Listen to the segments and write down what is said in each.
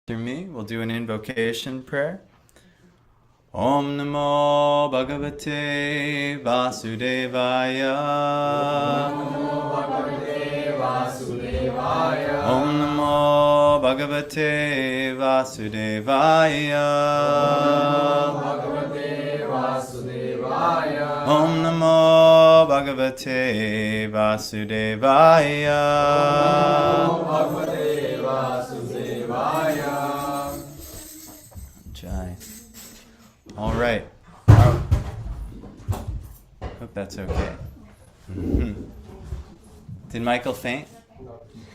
After me, we'll do an invocation prayer. Om Namo Bhagavate Vasudevaya. Om Namo Bhagavate Vasudevaya. Om Namo Bhagavate Vasudevaya. Jai. All right. Hope that's okay. Did Michael faint?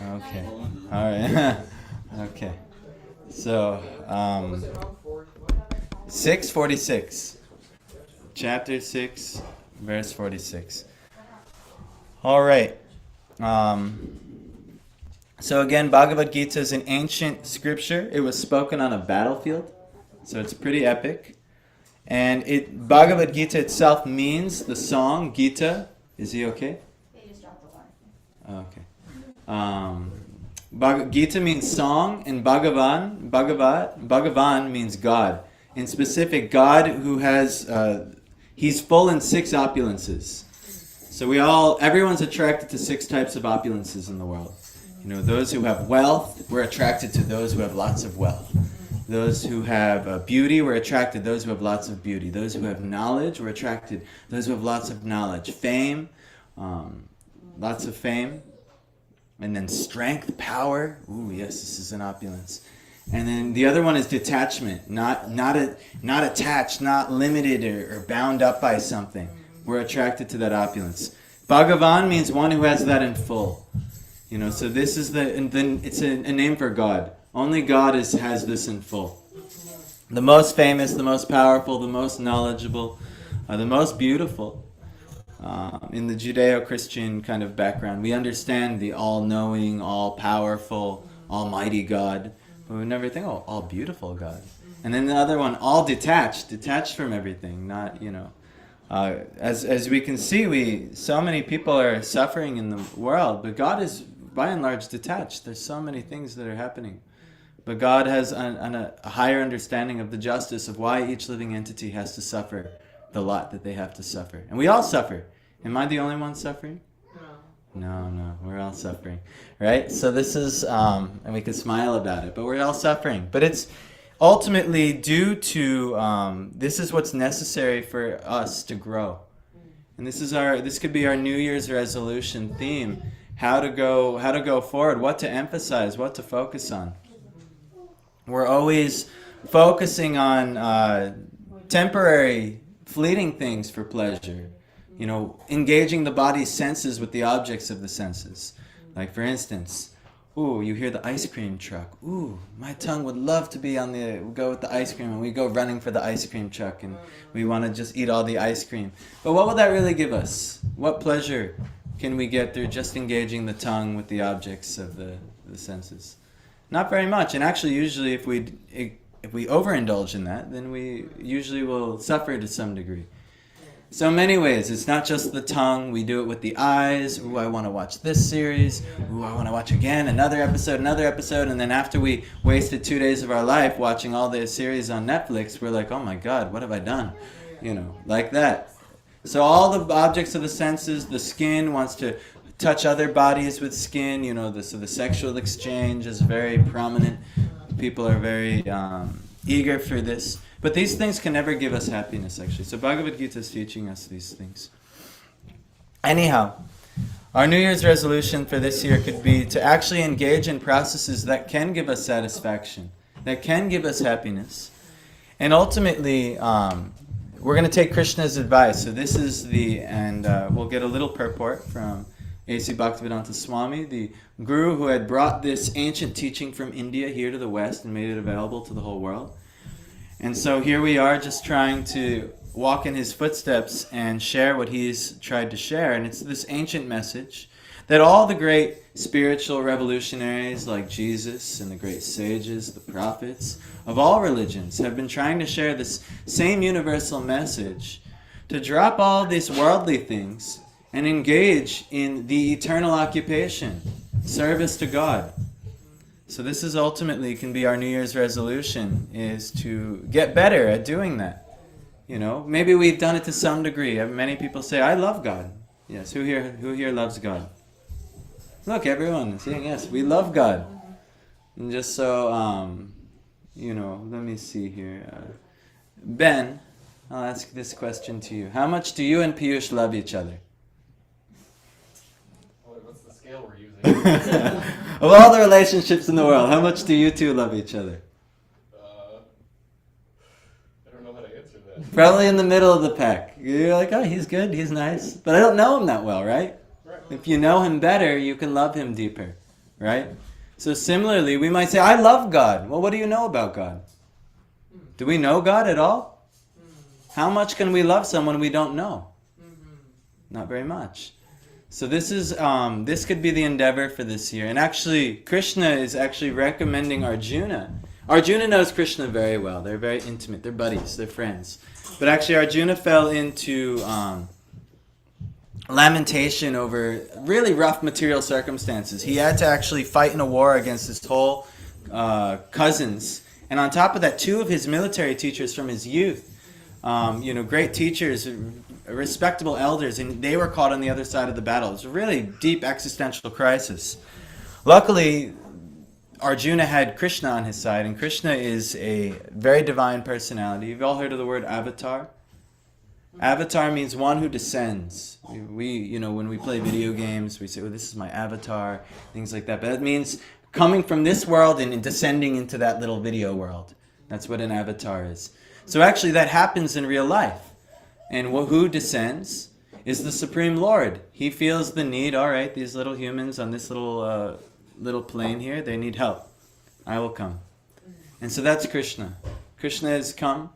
Okay. All right. Okay. So, 646. Chapter 6, verse 46. All right. So again, Bhagavad Gita is an ancient scripture. It was spoken on a battlefield, so it's pretty epic. And Bhagavad Gita itself means the song Gita. Is he okay? They just dropped the water. Okay. Gita means song, and Bhagavan means God. In specific, God who has he's full in 6 opulences. So everyone's attracted to 6 types of opulences in the world. You know, those who have wealth, we're attracted to those who have lots of wealth. Those who have beauty, we're attracted to those who have lots of beauty. Those who have knowledge, we're attracted to those who have lots of knowledge. Fame, lots of fame. And then strength, power. Ooh, yes, this is an opulence. And then the other one is detachment, not attached, not limited or bound up by something. We're attracted to that opulence. Bhagavan means one who has that in full. You know, so this is it's a name for God. Only God has this in full. The most famous, the most powerful, the most knowledgeable, the most beautiful. In the Judeo-Christian kind of background, we understand the all-knowing, all-powerful, almighty God. But we never think, oh, all-beautiful God. And then the other one, all detached from everything, not, you know. As we can see, so many people are suffering in the world, but God is by and large detached. There's so many things that are happening. But God has a higher understanding of the justice of why each living entity has to suffer the lot that they have to suffer. And we all suffer. Am I the only one suffering? No, we're all suffering. Right? So this is, and we can smile about it, but we're all suffering. But it's ultimately due to, this is what's necessary for us to grow. And this could be our New Year's resolution theme. How to go forward, what to emphasize, what to focus on. We're always focusing on temporary, fleeting things for pleasure. You know, engaging the body's senses with the objects of the senses. Like for instance, ooh, you hear the ice cream truck. Ooh, my tongue would love to go with the ice cream, and we go running for the ice cream truck, and we want to just eat all the ice cream. But what will that really give us? What pleasure can we get through just engaging the tongue with the objects of the senses? Not very much. And actually, usually if we overindulge in that, then we usually will suffer to some degree. So in many ways, it's not just the tongue. We do it with the eyes. Ooh, I want to watch this series. Ooh, I want to watch again another episode. And then after we wasted 2 days of our life watching all the series on Netflix, we're like, oh my God, what have I done? You know, like that. So all the objects of the senses, the skin wants to touch other bodies with skin. You know, so the sexual exchange is very prominent. People are very eager for this. But these things can never give us happiness, actually. So Bhagavad Gita is teaching us these things. Anyhow, our New Year's resolution for this year could be to actually engage in processes that can give us satisfaction, that can give us happiness. And ultimately, we're going to take Krishna's advice. So this is we'll get a little purport from A.C. Bhaktivedanta Swami, the guru who had brought this ancient teaching from India here to the West and made it available to the whole world. And so here we are just trying to walk in his footsteps and share what he's tried to share. And it's this ancient message that all the great spiritual revolutionaries like Jesus and the great sages, the prophets of all religions have been trying to share this same universal message, to drop all these worldly things and engage in the eternal occupation, service to God. So this is ultimately can be our New Year's resolution, is to get better at doing that. Maybe we've done it to some degree. Many people say, I love God. Yes, who here loves God? Look, everyone is saying, yes, we love God. And just so, let me see here. Ben, I'll ask this question to you. How much do you and Piyush love each other? What's the scale we're using? Of all the relationships in the world, how much do you two love each other? I don't know how to answer that. Probably in the middle of the pack. You're like, oh, he's good, he's nice. But I don't know him that well, right? Right. If you know him better, you can love him deeper, right? So similarly, we might say, I love God. Well, what do you know about God? Do we know God at all? How much can we love someone we don't know? Not very much. So this is this could be the endeavor for this year. And actually, Krishna is actually recommending Arjuna. Arjuna knows Krishna very well. They're very intimate. They're buddies. They're friends. But actually, Arjuna fell into lamentation over really rough material circumstances. He had to actually fight in a war against his whole cousins. And on top of that, 2 of his military teachers from his youth, great teachers, respectable elders, and they were caught on the other side of the battle. It was a really deep existential crisis. Luckily, Arjuna had Krishna on his side, and Krishna is a very divine personality. You've all heard of the word avatar? Avatar means one who descends. We when we play video games, we say, this is my avatar, things like that. But it means coming from this world and descending into that little video world. That's what an avatar is. So actually that happens in real life. And who descends is the Supreme Lord. He feels the need, all right, these little humans on this little plane here, they need help. I will come. And so that's Krishna. Krishna has come.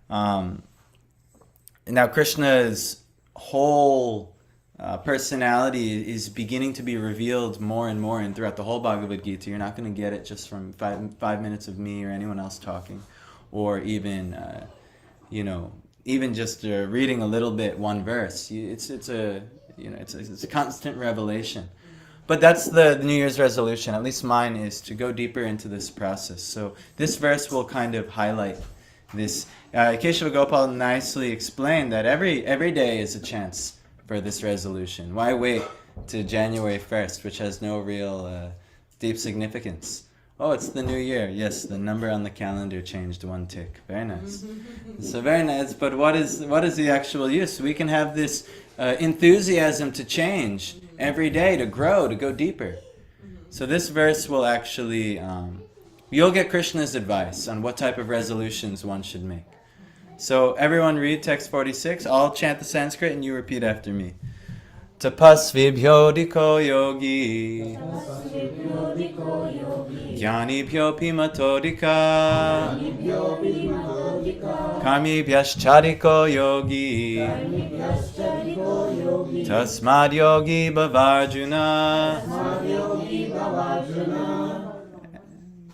Now Krishna's whole personality is beginning to be revealed more and more and throughout the whole Bhagavad Gita. You're not going to get it just from five minutes of me or anyone else talking, or even even just reading a little bit, one verse. It's a constant revelation. But that's the New Year's resolution, at least mine, is to go deeper into this process. So this verse will kind of highlight this. Keshava Gopal nicely explained that every day is a chance for this resolution. Why wait to January 1st, which has no real deep significance? Oh, it's the new year. Yes, the number on the calendar changed 1 tick. Very nice. So very nice. But what is the actual use? We can have this enthusiasm to change every day, to grow, to go deeper. So this verse will actually, you'll get Krishna's advice on what type of resolutions one should make. So everyone read text 46. I'll chant the Sanskrit and you repeat after me. Tapasvibhyo diko yogi Jnanibhyo pimatodika Karmibhyaschariko yogi Tasmad yogi bhavarjuna.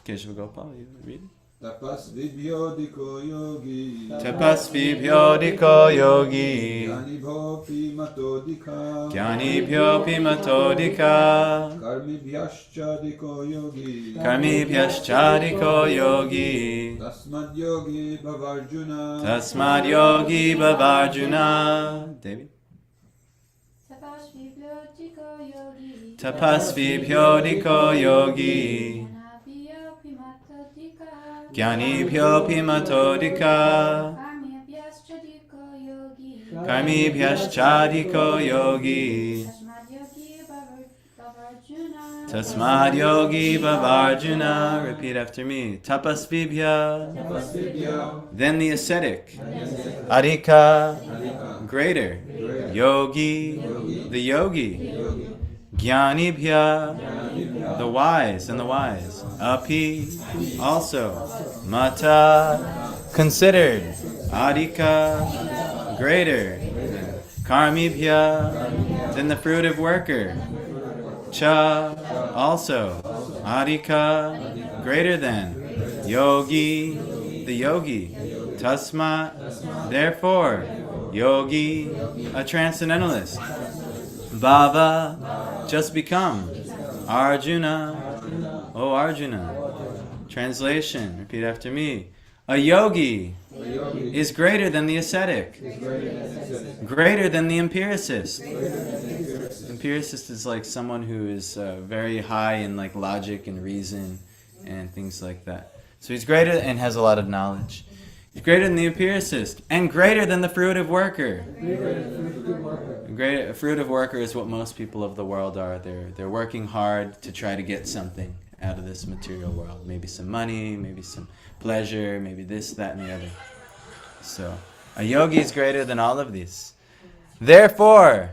Keshava Gopal, you read? Tapasvibhyo diko yogi Tapasvibhyo diko yogi Jnanibhyo pimatodika Jnanibhyo pimatodika Karmibhyaschariko yogi Karmibhyaschariko yogi Tasmad yogi bhavarjuna. Tasmad yogi bhavarjuna. Devi? Tapasvibhyo diko yogi Jnanibhyo pimatodika Karmibhyaschariko yogi Tasmad yogi bhavarjuna. Repeat after me. Tapasvibhya. Then the ascetic. Adhika. Greater. Yogi. The yogi. Jnanibhya. The wise and the wise. Api. Also. Mata. Considered. Adhika. Greater. Karmibhya. Then the fruitive worker. Cha, also. Adhika, greater than. Yogi, the yogi. Tasma, therefore. Yogi, a transcendentalist. Bhava, just become. Arjuna, O Arjuna. Translation, repeat after me. A yogi is greater than the ascetic. Greater than the empiricist. Empiricist is like someone who is very high in like logic and reason and things like that. So he's greater and has a lot of knowledge. He's greater than the empiricist and greater than the fruitive worker. A fruitive worker is what most people of the world are. They're working hard to try to get something out of this material world. Maybe some money, maybe some pleasure, maybe this, that, and the other. So a yogi is greater than all of these. Therefore,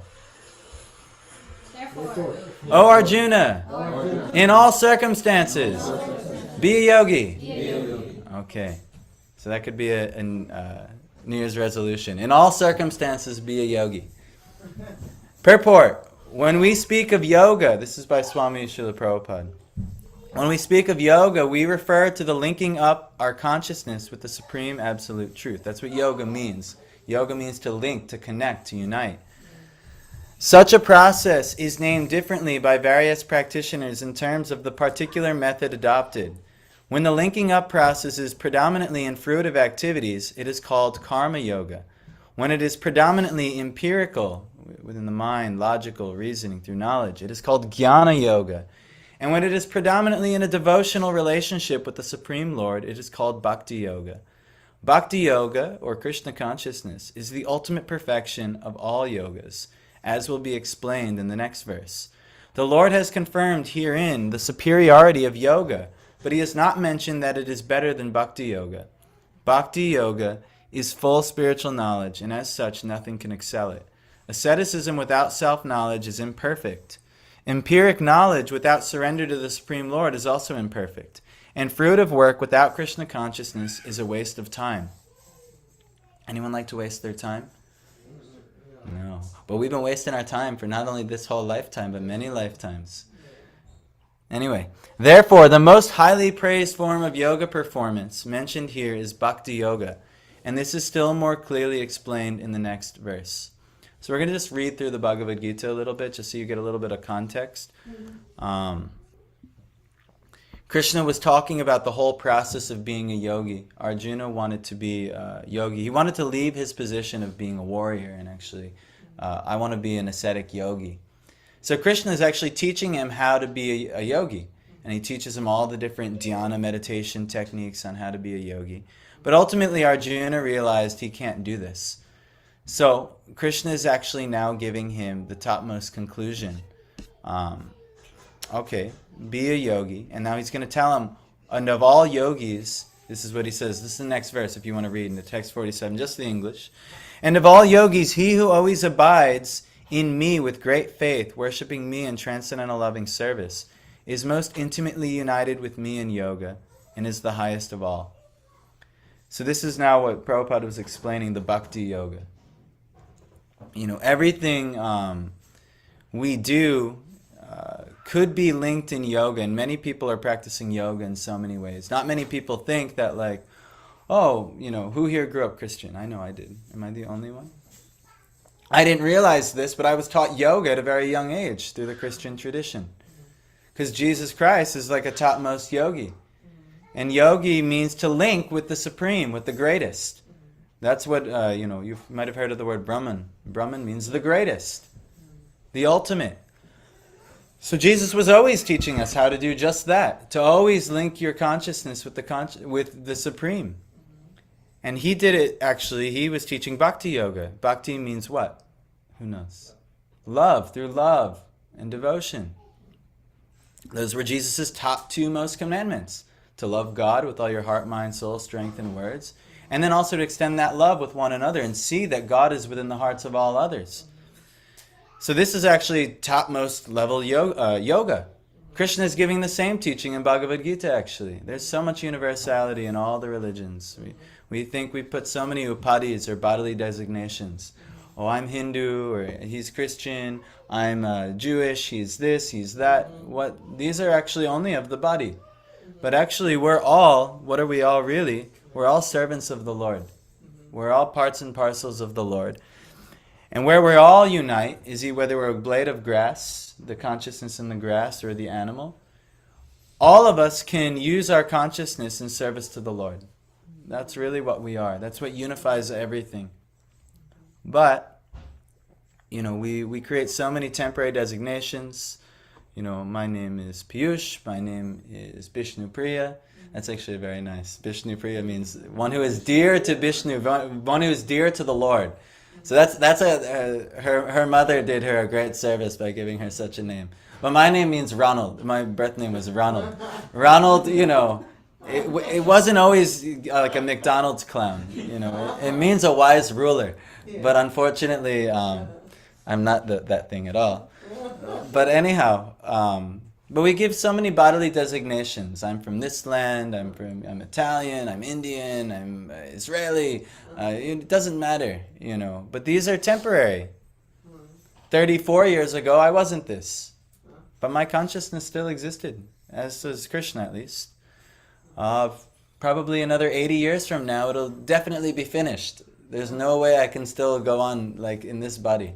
O Arjuna, in all circumstances, be a yogi. Okay, so that could be a New Year's resolution. In all circumstances, be a yogi. Purport. When we speak of yoga, this is by Swami Srila Prabhupada. When we speak of yoga, we refer to the linking up our consciousness with the Supreme Absolute Truth. That's what yoga means. Yoga means to link, to connect, to unite. Such a process is named differently by various practitioners in terms of the particular method adopted. When the linking up process is predominantly in fruitive activities, it is called karma yoga. When it is predominantly empirical, within the mind, logical, reasoning, through knowledge, it is called jnana yoga. And when it is predominantly in a devotional relationship with the Supreme Lord, it is called bhakti yoga. Bhakti yoga, or Krishna consciousness, is the ultimate perfection of all yogas, as will be explained in the next verse. The Lord has confirmed herein the superiority of yoga, but he has not mentioned that it is better than bhakti yoga. Bhakti yoga is full spiritual knowledge, and as such, nothing can excel it. Asceticism without self-knowledge is imperfect. Empiric knowledge without surrender to the Supreme Lord is also imperfect. And fruitive work without Krishna consciousness is a waste of time. Anyone like to waste their time? No. But we've been wasting our time for not only this whole lifetime, but many lifetimes. Anyway, therefore, the most highly praised form of yoga performance mentioned here is bhakti yoga. And this is still more clearly explained in the next verse. So we're going to just read through the Bhagavad Gita a little bit, just so you get a little bit of context. Krishna was talking about the whole process of being a yogi. Arjuna wanted to be a yogi. He wanted to leave his position of being a warrior and actually, I want to be an ascetic yogi. So Krishna is actually teaching him how to be a yogi. And he teaches him all the different dhyana meditation techniques on how to be a yogi. But ultimately Arjuna realized he can't do this. So Krishna is actually now giving him the topmost conclusion. Okay, be a yogi. And now he's going to tell him, and of all yogis, this is what he says. This is the next verse if you want to read in the text 47, just the English. And of all yogis, he who always abides in me with great faith, worshipping me in transcendental loving service, is most intimately united with me in yoga and is the highest of all. So this is now what Prabhupada was explaining, the bhakti yoga. You know, everything we do could be linked in yoga, and many people are practicing yoga in so many ways. Not many people think that, like, oh, you know, who here grew up Christian? I know I did. Am I the only one? I didn't realize this, but I was taught yoga at a very young age through the Christian tradition. Because Jesus Christ is like a topmost yogi. And yogi means to link with the Supreme, with the greatest. That's what, you might have heard of the word Brahman. Brahman means the greatest, the ultimate. So Jesus was always teaching us how to do just that, to always link your consciousness with the Supreme. And he did it, actually, he was teaching bhakti yoga. Bhakti means what? Who knows? Love, through love and devotion. Those were Jesus' top two most commandments. To love God with all your heart, mind, soul, strength, and words. And then also to extend that love with one another and see that God is within the hearts of all others. So this is actually topmost level yoga. Krishna is giving the same teaching in Bhagavad Gita, actually. There's so much universality in all the religions. We think we put so many upadhis or bodily designations. Oh, I'm Hindu, or he's Christian, I'm Jewish, he's this, he's that. These are actually only of the body. But actually we're all, what are we all really? We're all servants of the Lord. We're all parts and parcels of the Lord. And where we all unite is whether we're a blade of grass, the consciousness in the grass, or the animal, all of us can use our consciousness in service to the Lord. That's really what we are. That's what unifies everything. But, we create so many temporary designations. My name is Piyush. My name is Vishnu Priya. That's actually very nice. Vishnu Priya means one who is dear to Vishnu, one who is dear to the Lord. So her mother did her a great service by giving her such a name. But my name means Ronald. My birth name was Ronald. Ronald, it wasn't always like a McDonald's clown. It means a wise ruler. But unfortunately, I'm not that thing at all. But anyhow, but we give so many bodily designations. I'm from this land. I'm Italian. I'm Indian. I'm Israeli. It doesn't matter, But these are temporary. 34 years ago, I wasn't this. But my consciousness still existed, as does Krishna at least. Probably another 80 years from now, it'll definitely be finished. There's no way I can still go on like in this body.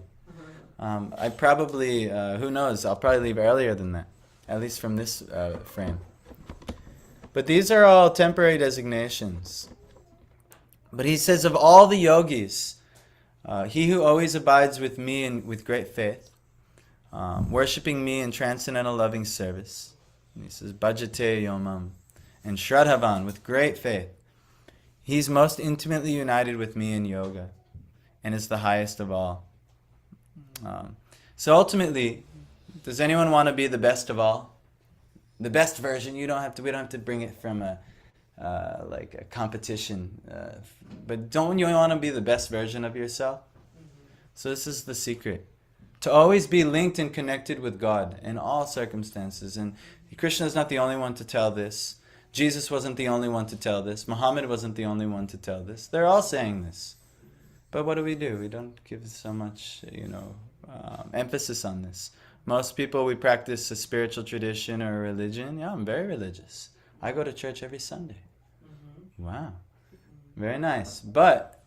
I probably, who knows, I'll probably leave earlier than that, at least from this frame. But these are all temporary designations. But he says, of all the yogis, he who always abides with me and with great faith, worshipping me in transcendental loving service. And he says, Bhajate Yomam, and Shraddhavan, with great faith. He's most intimately united with me in yoga, and is the highest of all. So ultimately, does anyone want to be the best of all? The best version? We don't have to bring it from a competition. But don't you want to be the best version of yourself? So this is the secret. To always be linked and connected with God in all circumstances. And Krishna is not the only one to tell this. Jesus wasn't the only one to tell this. Muhammad wasn't the only one to tell this. They're all saying this. But what do? We don't give so much, emphasis on this. Most people, we practice a spiritual tradition or a religion. Yeah, I'm very religious. I go to church every Sunday. Wow. Very nice. But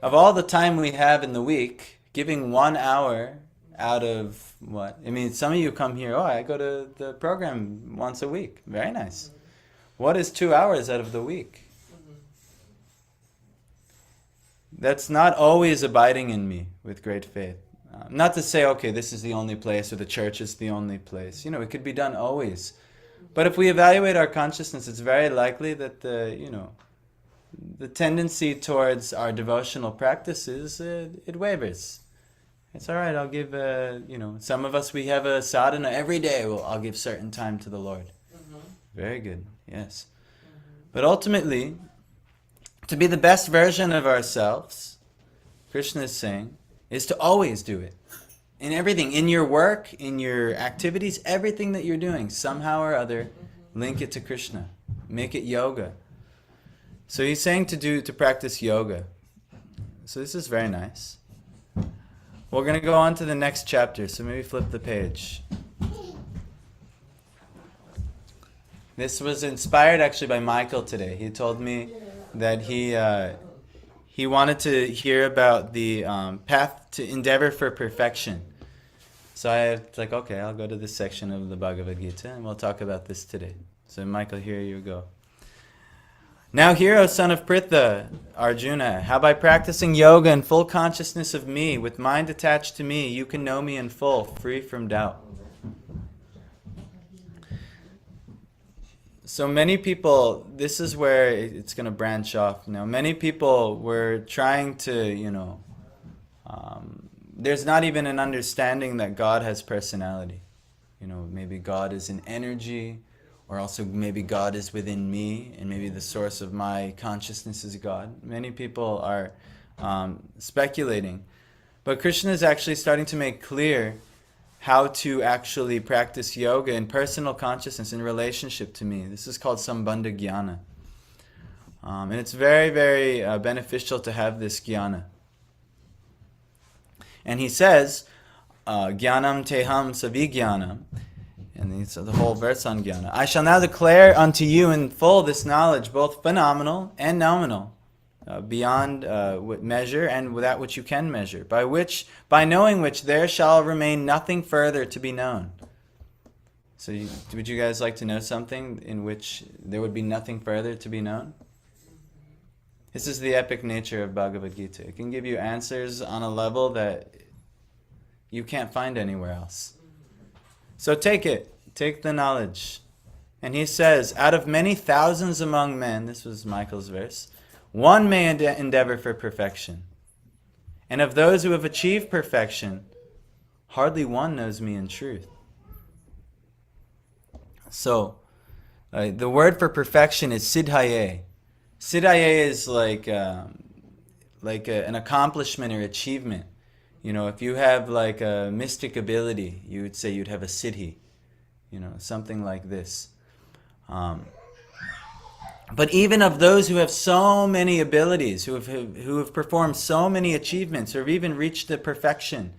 of all the time we have in the week, giving 1 hour out of what? I mean, some of you come here, I go to the program once a week. Very nice. What is 2 hours out of the week? That's not always abiding in me with great faith. Not to say, okay, this is the only place or the church is the only place. It could be done always. But if we evaluate our consciousness, it's very likely that the tendency towards our devotional practices, it wavers. It's all right, I'll give, some of us, we have a sadhana every day. Well, I'll give certain time to the Lord. Very good, yes. But ultimately, to be the best version of ourselves, Krishna is saying, is to always do it. In everything, in your work, in your activities, everything that you're doing, somehow or other, link it to Krishna. Make it yoga. So he's saying to practice yoga. So this is very nice. We're going to go on to the next chapter, so maybe flip the page. This was inspired actually by Michael today. He told me that he wanted to hear about the path to endeavor for perfection. So I was like, okay, I'll go to this section of the Bhagavad Gita and we'll talk about this today. So Michael, here you go. Now hear, O son of Pritha, Arjuna, how by practicing yoga in full consciousness of me, with mind attached to me, you can know me in full, free from doubt. So many people, this is where it's going to branch off now. Many people were trying to, there's not even an understanding that God has personality. Maybe God is an energy, or also maybe God is within me, and maybe the source of my consciousness is God. Many people are speculating. But Krishna is actually starting to make clear how to actually practice yoga in personal consciousness in relationship to me. This is called Sambandha Jnana. And it's very, very beneficial to have this jnana. And he says, Jnanam teham savijnanam. And it's the whole verse on jnana. I shall now declare unto you in full this knowledge, both phenomenal and nominal, beyond measure and that which you can measure, by knowing which there shall remain nothing further to be known. So would you guys like to know something in which there would be nothing further to be known? This is the epic nature of Bhagavad Gita. It can give you answers on a level that you can't find anywhere else. So take it. Take the knowledge. And he says, out of many thousands among men, this was Michael's verse, one may endeavor for perfection. And of those who have achieved perfection, hardly one knows me in truth. So, the word for perfection is siddhaye. Siddhaye is like an accomplishment or achievement. You know, if you have like a mystic ability, you would say you'd have a siddhi. You know, something like this. But even of those who have so many abilities, who have performed so many achievements, or have even reached the perfection,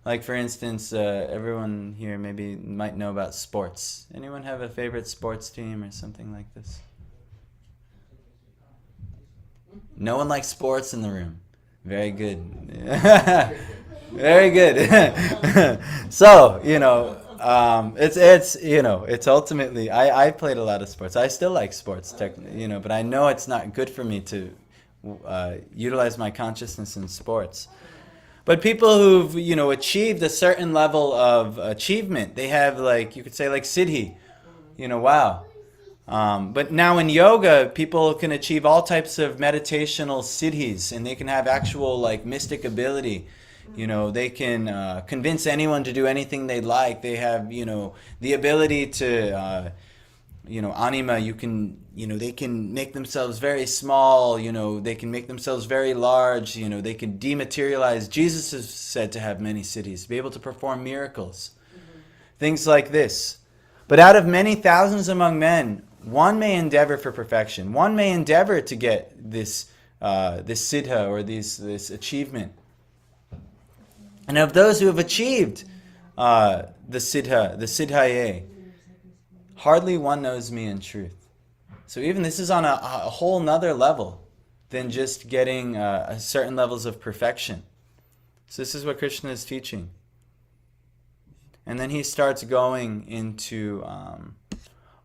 like for instance, everyone here maybe might know about sports. Anyone have a favorite sports team or something like this? No one likes sports in the room. Very good. Very good. So, you know, it's ultimately, I played a lot of sports. I still like sports, you know, but I know it's not good for me to utilize my consciousness in sports. But people who've, you know, achieved a certain level of achievement, they have like, you could say like siddhi, you know, wow. But now in yoga, people can achieve all types of meditational siddhis, and they can have actual like mystic ability. You know, they can convince anyone to do anything they like. They have, you know, the ability to, you know, anima, you can, you know, they can make themselves very small, you know, they can make themselves very large, you know, they can dematerialize. Jesus is said to have many siddhis, be able to perform miracles, things like this. But out of many thousands among men, one may endeavor for perfection. One may endeavor to get this siddha, or this achievement. And of those who have achieved the siddhaye, hardly one knows me in truth. So even this is on a whole nother level than just getting certain levels of perfection. So this is what Krishna is teaching. And then he starts going into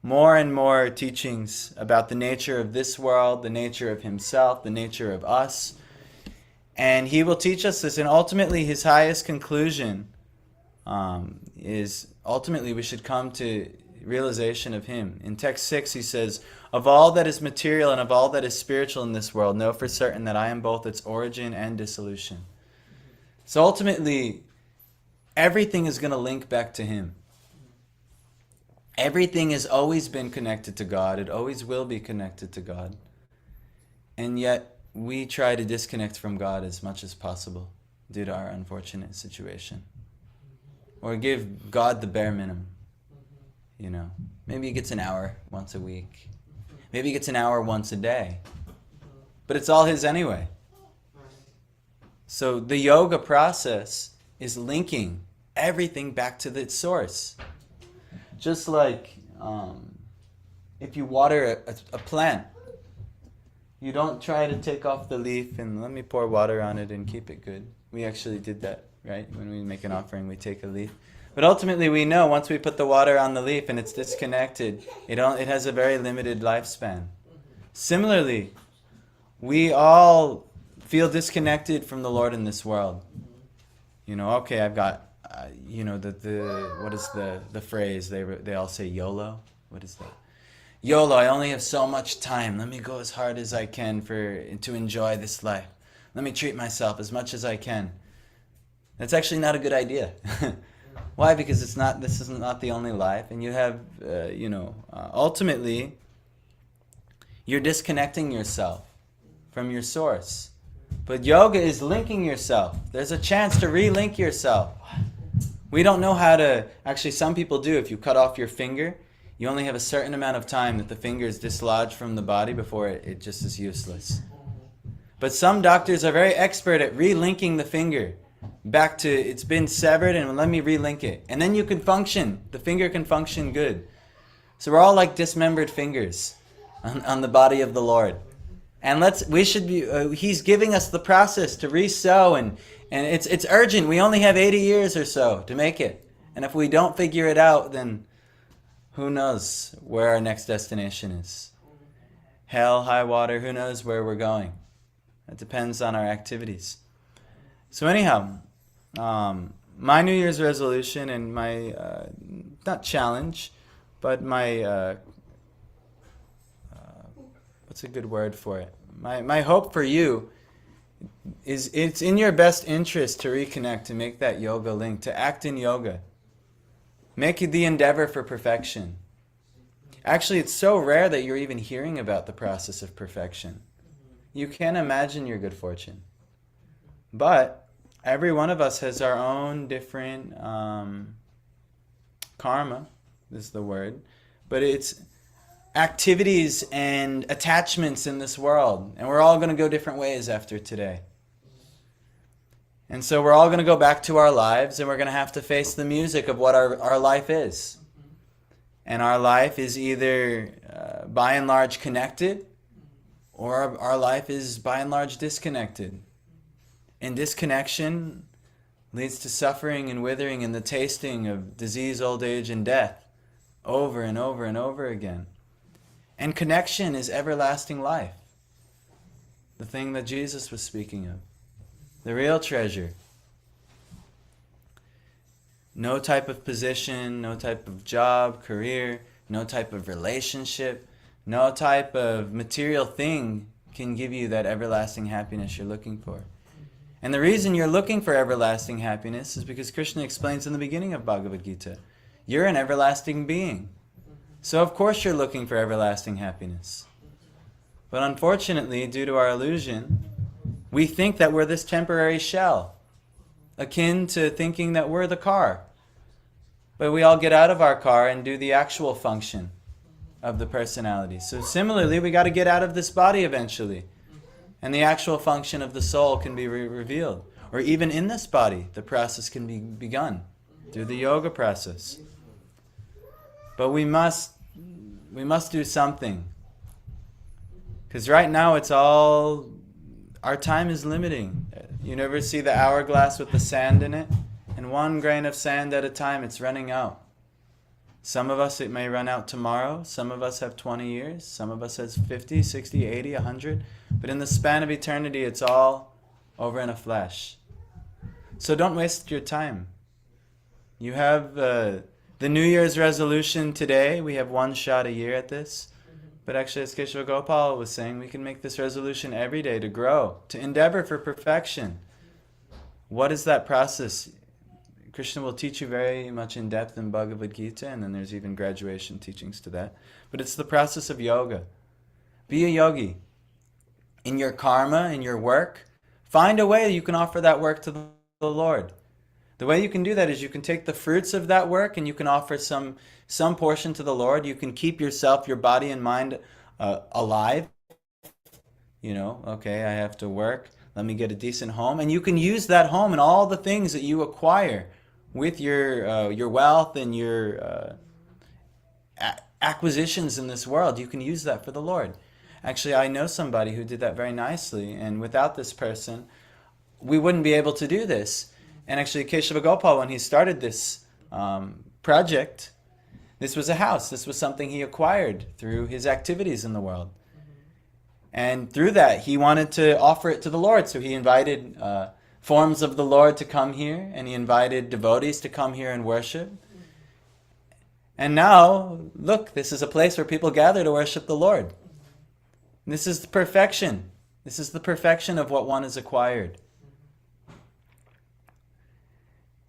more and more teachings about the nature of this world, the nature of himself, the nature of us. And he will teach us this, and ultimately his highest conclusion is ultimately we should come to realization of him. In text 6 he says, of all that is material and of all that is spiritual in this world, know for certain that I am both its origin and dissolution. So ultimately, everything is going to link back to him. Everything has always been connected to God. It always will be connected to God. And yet, we try to disconnect from God as much as possible due to our unfortunate situation. Or give God the bare minimum. You know, maybe he gets an hour once a week. Maybe he gets an hour once a day. But it's all his anyway. So the yoga process is linking everything back to the source. Just like if you water a plant, you don't try to take off the leaf and let me pour water on it and keep it good. We actually did that, right? When we make an offering, we take a leaf. But ultimately we know once we put the water on the leaf and it's disconnected, it has a very limited lifespan. Similarly, we all feel disconnected from the Lord in this world. You know, okay, I've got, you know, what is the phrase? They all say YOLO. What is that? YOLO, I only have so much time. Let me go as hard as I can to enjoy this life. Let me treat myself as much as I can. That's actually not a good idea. Why? Because this is not the only life. And you have, ultimately, you're disconnecting yourself from your source. But yoga is linking yourself. There's a chance to relink yourself. We don't know how to, actually some people do. If you cut off your finger, you only have a certain amount of time that the finger is dislodged from the body before it just is useless. But some doctors are very expert at relinking the finger back to, it's been severed and let me relink it. And then you can function. The finger can function good. So we're all like dismembered fingers on the body of the Lord. And he's giving us the process to re-sew and it's urgent. We only have 80 years or so to make it. And if we don't figure it out, then Who knows where our next destination is? Hell, high water, who knows where we're going? It depends on our activities. So anyhow, my New Year's resolution and my, not challenge, but my, what's a good word for it? My hope for you is it's in your best interest to reconnect, to make that yoga link, to act in yoga. Make the endeavor for perfection. Actually, it's so rare that you're even hearing about the process of perfection. You can't imagine your good fortune. But every one of us has our own different karma, is the word. But it's activities and attachments in this world. And we're all going to go different ways after today. And so we're all going to go back to our lives, and we're going to have to face the music of what our life is. And our life is either by and large connected, or our life is by and large disconnected. And disconnection leads to suffering and withering and the tasting of disease, old age, and death over and over and over again. And connection is everlasting life. The thing that Jesus was speaking of. The real treasure. No type of position, no type of job, career, no type of relationship, no type of material thing can give you that everlasting happiness you're looking for. And the reason you're looking for everlasting happiness is because Krishna explains in the beginning of Bhagavad Gita, you're an everlasting being. So of course you're looking for everlasting happiness. But unfortunately, due to our illusion, we think that we're this temporary shell, akin to thinking that we're the car. But we all get out of our car and do the actual function of the personality. So similarly, we got to get out of this body eventually. And the actual function of the soul can be revealed. Or even in this body, the process can be begun through the yoga process. But we must do something. Because right now it's all, our time is limiting. You never see the hourglass with the sand in it? And one grain of sand at a time, it's running out. Some of us, it may run out tomorrow. Some of us have 20 years. Some of us has 50, 60, 80, 100. But in the span of eternity, it's all over in a flash. So don't waste your time. You have the New Year's resolution today. We have one shot a year at this. But actually, as Keshava Gopal was saying, we can make this resolution every day to grow, to endeavor for perfection. What is that process? Krishna will teach you very much in depth in Bhagavad Gita, and then there's even graduation teachings to that. But it's the process of yoga. Be a yogi. In your karma, in your work, find a way you can offer that work to the Lord. The way you can do that is you can take the fruits of that work and you can offer some portion to the Lord. You can keep yourself, your body and mind alive. You know, okay, I have to work. Let me get a decent home. And you can use that home and all the things that you acquire with your wealth and your acquisitions in this world. You can use that for the Lord. Actually, I know somebody who did that very nicely. And without this person, we wouldn't be able to do this. And actually, Keshava Gopal, when he started this project, this was a house. This was something he acquired through his activities in the world. And through that, he wanted to offer it to the Lord. So he invited forms of the Lord to come here, and he invited devotees to come here and worship. And now, look, this is a place where people gather to worship the Lord. And this is the perfection. This is the perfection of what one has acquired.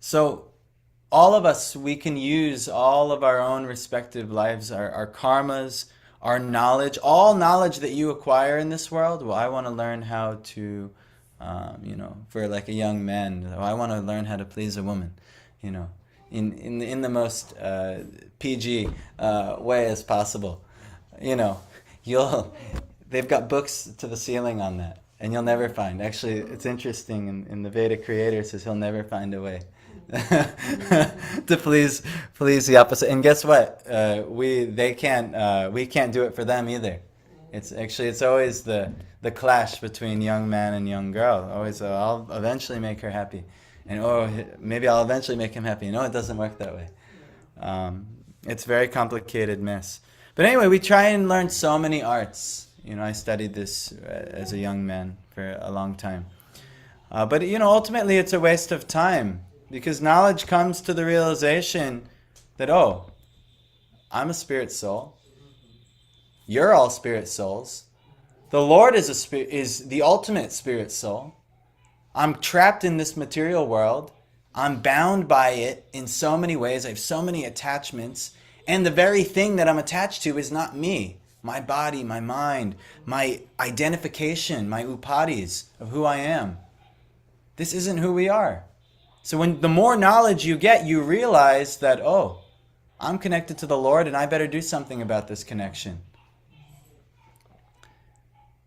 So, all of us, we can use all of our own respective lives, our karmas, our knowledge, all knowledge that you acquire in this world. Well, I want to learn how to, for like a young man, I want to learn how to please a woman, in the most PG way as possible. They've got books to the ceiling on that, and you'll never find. Actually, it's interesting. In the Vedic creator says he'll never find a way to please the opposite. And guess what? We can't do it for them either. It's always the clash between young man and young girl. Always, I'll eventually make her happy, and maybe I'll eventually make him happy. No, it doesn't work that way. It's a very complicated mess. But anyway, we try and learn so many arts. I studied this as a young man for a long time. But ultimately it's a waste of time, because knowledge comes to the realization that, I'm a spirit soul. You're all spirit souls. The Lord is the ultimate spirit soul. I'm trapped in this material world. I'm bound by it in so many ways. I have so many attachments. And the very thing that I'm attached to is not me. My body, my mind, my identification, my upadis of who I am. This isn't who we are. So the more knowledge you get, you realize that, I'm connected to the Lord and I better do something about this connection.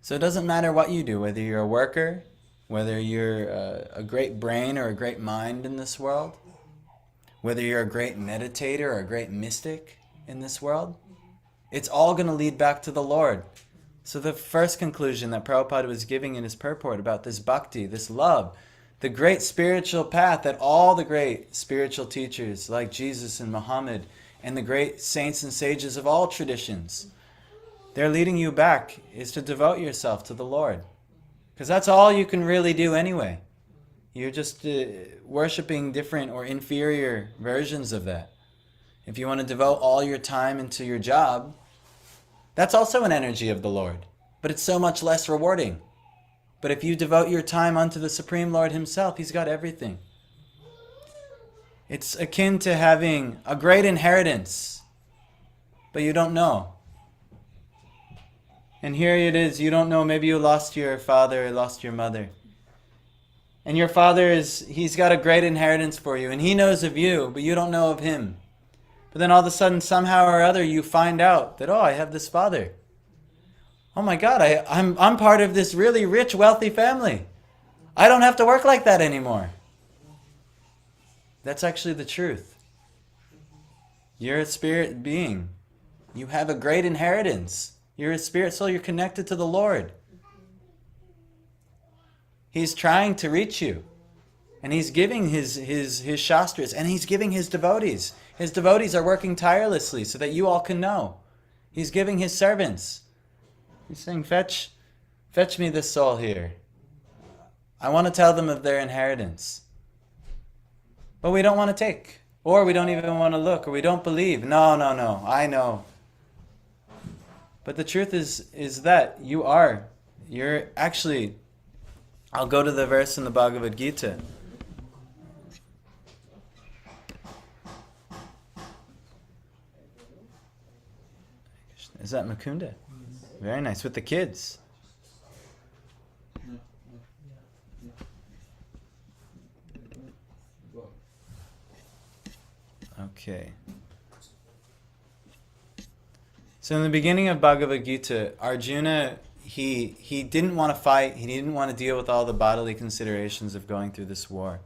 So it doesn't matter what you do, whether you're a worker, whether you're a great brain or a great mind in this world, whether you're a great meditator or a great mystic in this world, it's all going to lead back to the Lord. So the first conclusion that Prabhupada was giving in his purport about this bhakti, this love, the great spiritual path that all the great spiritual teachers like Jesus and Muhammad and the great saints and sages of all traditions, they're leading you back, is to devote yourself to the Lord. Because that's all you can really do anyway. You're just worshipping different or inferior versions of that. If you want to devote all your time into your job, that's also an energy of the Lord. But it's so much less rewarding. But if you devote your time unto the Supreme Lord Himself, He's got everything. It's akin to having a great inheritance, but you don't know. And here it is, you don't know, maybe you lost your father or lost your mother. And your father he's got a great inheritance for you, and he knows of you, but you don't know of him. But then all of a sudden, somehow or other, you find out that, I have this father. Oh my God, I'm part of this really rich, wealthy family. I don't have to work like that anymore. That's actually the truth. You're a spirit being. You have a great inheritance. You're a spirit soul. You're connected to the Lord. He's trying to reach you. And He's giving his shastras, and He's giving His devotees. His devotees are working tirelessly so that you all can know. He's giving His servants. He's saying, fetch me this soul here. I want to tell them of their inheritance. But we don't want to take. Or we don't even want to look. Or we don't believe. No, I know. But the truth is that you're actually, I'll go to the verse in the Bhagavad Gita. Is that Mukunda? Very nice, with the kids. Okay. So in the beginning of Bhagavad Gita, Arjuna, he didn't want to fight, he didn't want to deal with all the bodily considerations of going through this war.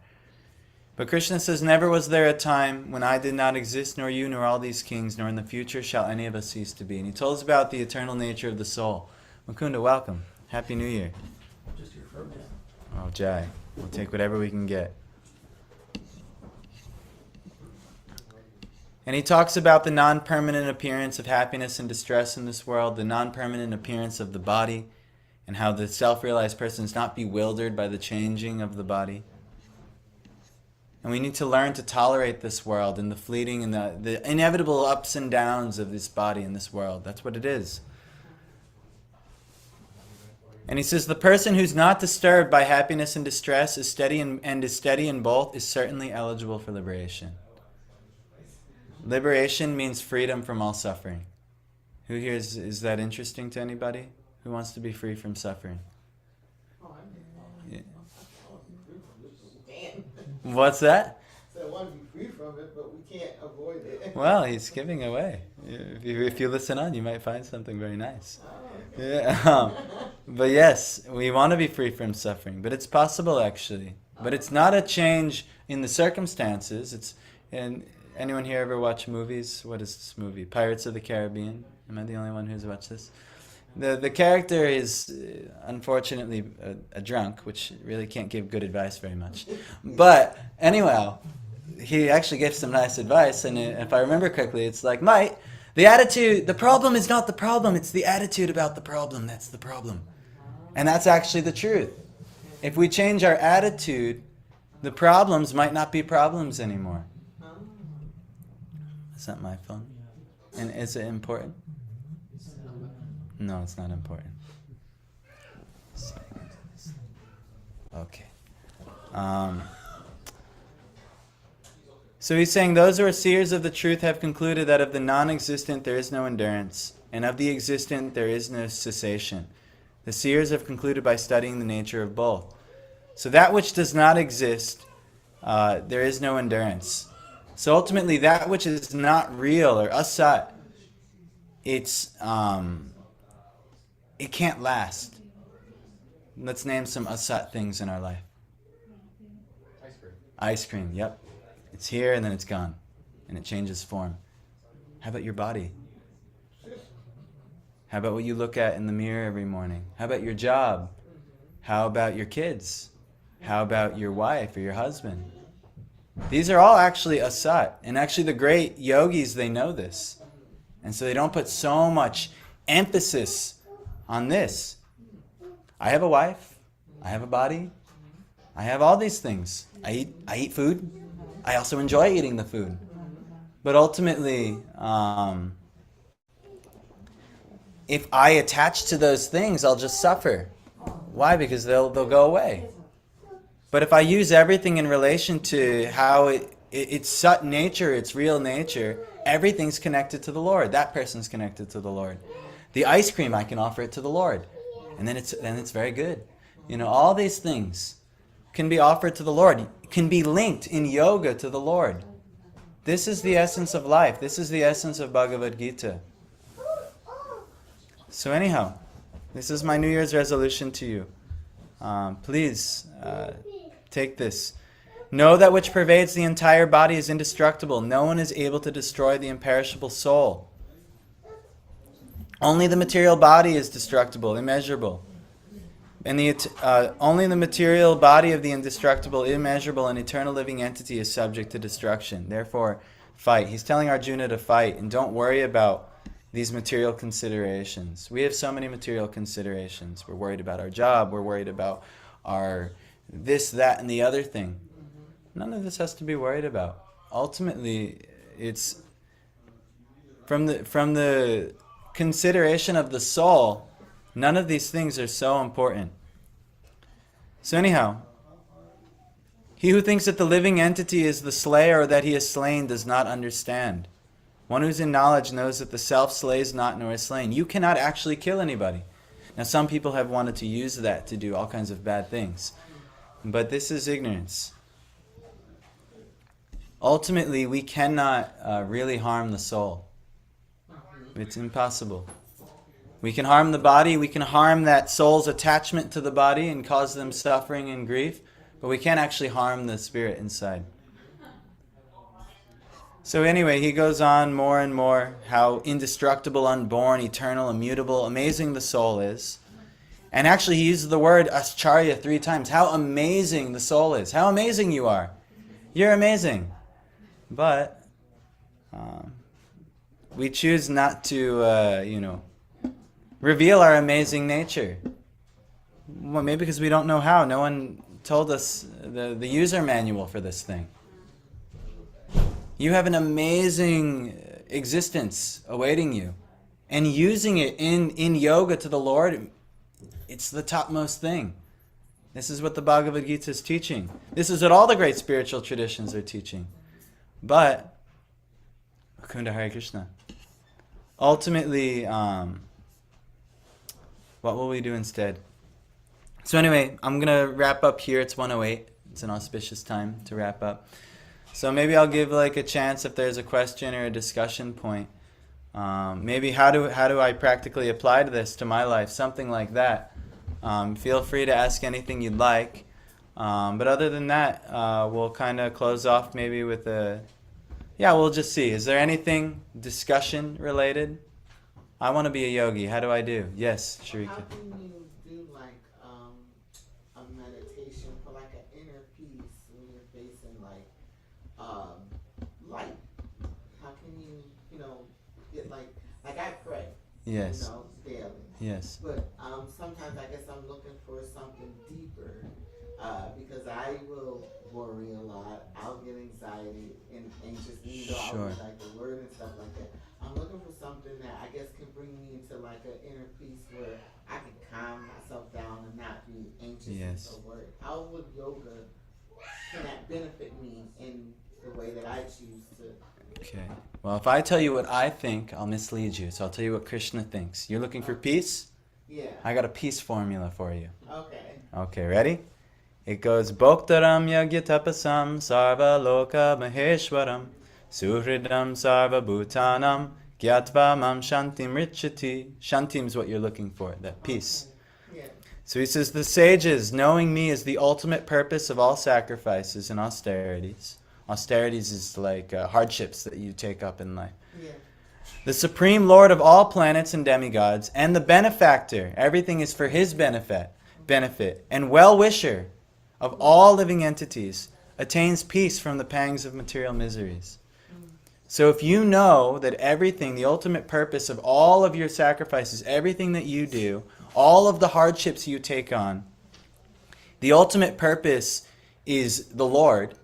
But Krishna says, never was there a time when I did not exist, nor you, nor all these kings, nor in the future shall any of us cease to be. And he told us about the eternal nature of the soul. Mukunda, welcome. Happy New Year. Just your first. Oh, Jai. We'll take whatever we can get. And he talks about the non-permanent appearance of happiness and distress in this world, the non-permanent appearance of the body, and how the self-realized person is not bewildered by the changing of the body. And we need to learn to tolerate this world and the fleeting and the inevitable ups and downs of this body in this world. That's what it is. And he says, the person who's not disturbed by happiness and distress is steady in both is certainly eligible for liberation. Liberation means freedom from all suffering. Who here is that interesting to anybody? Who wants to be free from suffering? Yeah. What's that? So I want to be free from it, but we can't avoid it. Well, he's giving away. If you listen on, you might find something very nice. Oh, okay. Yeah. But yes, we want to be free from suffering, but it's possible actually. But it's not a change in the circumstances. And anyone here ever watch movies? What is this movie? Pirates of the Caribbean. Am I the only one who's watched this? The character is unfortunately a drunk, which really can't give good advice very much. But anyhow, he actually gives some nice advice, and if I remember correctly, it's like, mate, the problem is not the problem, it's the attitude about the problem that's the problem. And that's actually the truth. If we change our attitude, the problems might not be problems anymore. Is that my phone? And is it important? No, it's not important. Okay. So he's saying those who are seers of the truth have concluded that of the non-existent there is no endurance, and of the existent there is no cessation. The seers have concluded by studying the nature of both. So that which does not exist, there is no endurance. So ultimately, that which is not real or asat, it can't last. Let's name some asat things in our life. Ice cream. Ice cream, yep. It's here and then it's gone. And it changes form. How about your body? How about what you look at in the mirror every morning? How about your job? How about your kids? How about your wife or your husband? These are all actually asat. And actually the great yogis, they know this. And so they don't put so much emphasis on this. I have a wife. I have a body. I have all these things. I eat food. I also enjoy eating the food. But ultimately, if I attach to those things, I'll just suffer. Why? Because they'll go away. But if I use everything in relation to how it's sut nature, its real nature, everything's connected to the Lord. That person's connected to the Lord. The ice cream, I can offer it to the Lord. And then it's very good. All these things can be offered to the Lord, can be linked in yoga to the Lord. This is the essence of life. This is the essence of Bhagavad Gita. So anyhow, this is my New Year's resolution to you. Please take this. Know that which pervades the entire body is indestructible. No one is able to destroy the imperishable soul. Only the material body is destructible, immeasurable. And only the material body of the indestructible, immeasurable, and eternal living entity is subject to destruction. Therefore, fight. He's telling Arjuna to fight, and don't worry about these material considerations. We have so many material considerations. We're worried about our job. We're worried about our this, that, and the other thing. None of this has to be worried about. Ultimately, it's from the consideration of the soul. None of these things are so important. So anyhow, he who thinks that the living entity is the slayer or that he is slain does not understand. One who's in knowledge knows that the self slays not nor is slain. You cannot actually kill anybody. Now some people have wanted to use that to do all kinds of bad things. But this is ignorance. Ultimately, we cannot really harm the soul. It's impossible. We can harm the body, we can harm that soul's attachment to the body and cause them suffering and grief, but we can't actually harm the spirit inside. So anyway, he goes on more and more how indestructible, unborn, eternal, immutable, amazing the soul is. And actually he uses the word ascharya 3 times. How amazing the soul is. How amazing you are. You're amazing. But we choose not to, reveal our amazing nature. Well, maybe because we don't know how. No one told us the user manual for this thing. You have an amazing existence awaiting you. And using it in yoga to the Lord, it's the topmost thing. This is what the Bhagavad Gita is teaching. This is what all the great spiritual traditions are teaching. But, Kunda Hare Krishna. Ultimately, what will we do instead? So anyway, I'm going to wrap up here. It's 1:08. It's an auspicious time to wrap up. So maybe I'll give a chance if there's a question or a discussion point. Maybe how do I practically apply to this to my life? Something like that. Feel free to ask anything you'd like. But other than that, we'll kind of close off maybe with we'll just see. Is there anything discussion related? I want to be a yogi. How do I do? Yes, Sharika. How can you do a meditation for an inner peace when you're facing Yes. You know, daily. Yes. But sometimes I guess I'm looking for something deeper because I will worry a lot. I'll get anxiety and anxious, even though I Sure. would like the word and stuff like that. I'm looking for something that I guess can bring me into like an inner peace where I can calm myself down and not be anxious and Yes. so worried. How would yoga, can that benefit me in the way that I choose to? Okay. Well, if I tell you what I think, I'll mislead you. So I'll tell you what Krishna thinks. You're looking for peace? Yeah. I got a peace formula for you. Okay. Okay, ready? It goes Bhoktaram Yagyatapasam Sarva Loka Maheshwaram Suhridam Sarva Bhutanam Gyatva Mam Shantim Richati. Shantim is what you're looking for, that peace. Yeah. So he says, the sages, knowing me is the ultimate purpose of all sacrifices and austerities. Austerities is like hardships that you take up in life. Yeah. The supreme lord of all planets and demigods, and the benefactor, everything is for his benefit, and well-wisher of all living entities, attains peace from the pangs of material miseries. So if you know that everything, the ultimate purpose of all of your sacrifices, everything that you do, all of the hardships you take on, the ultimate purpose is the Lord.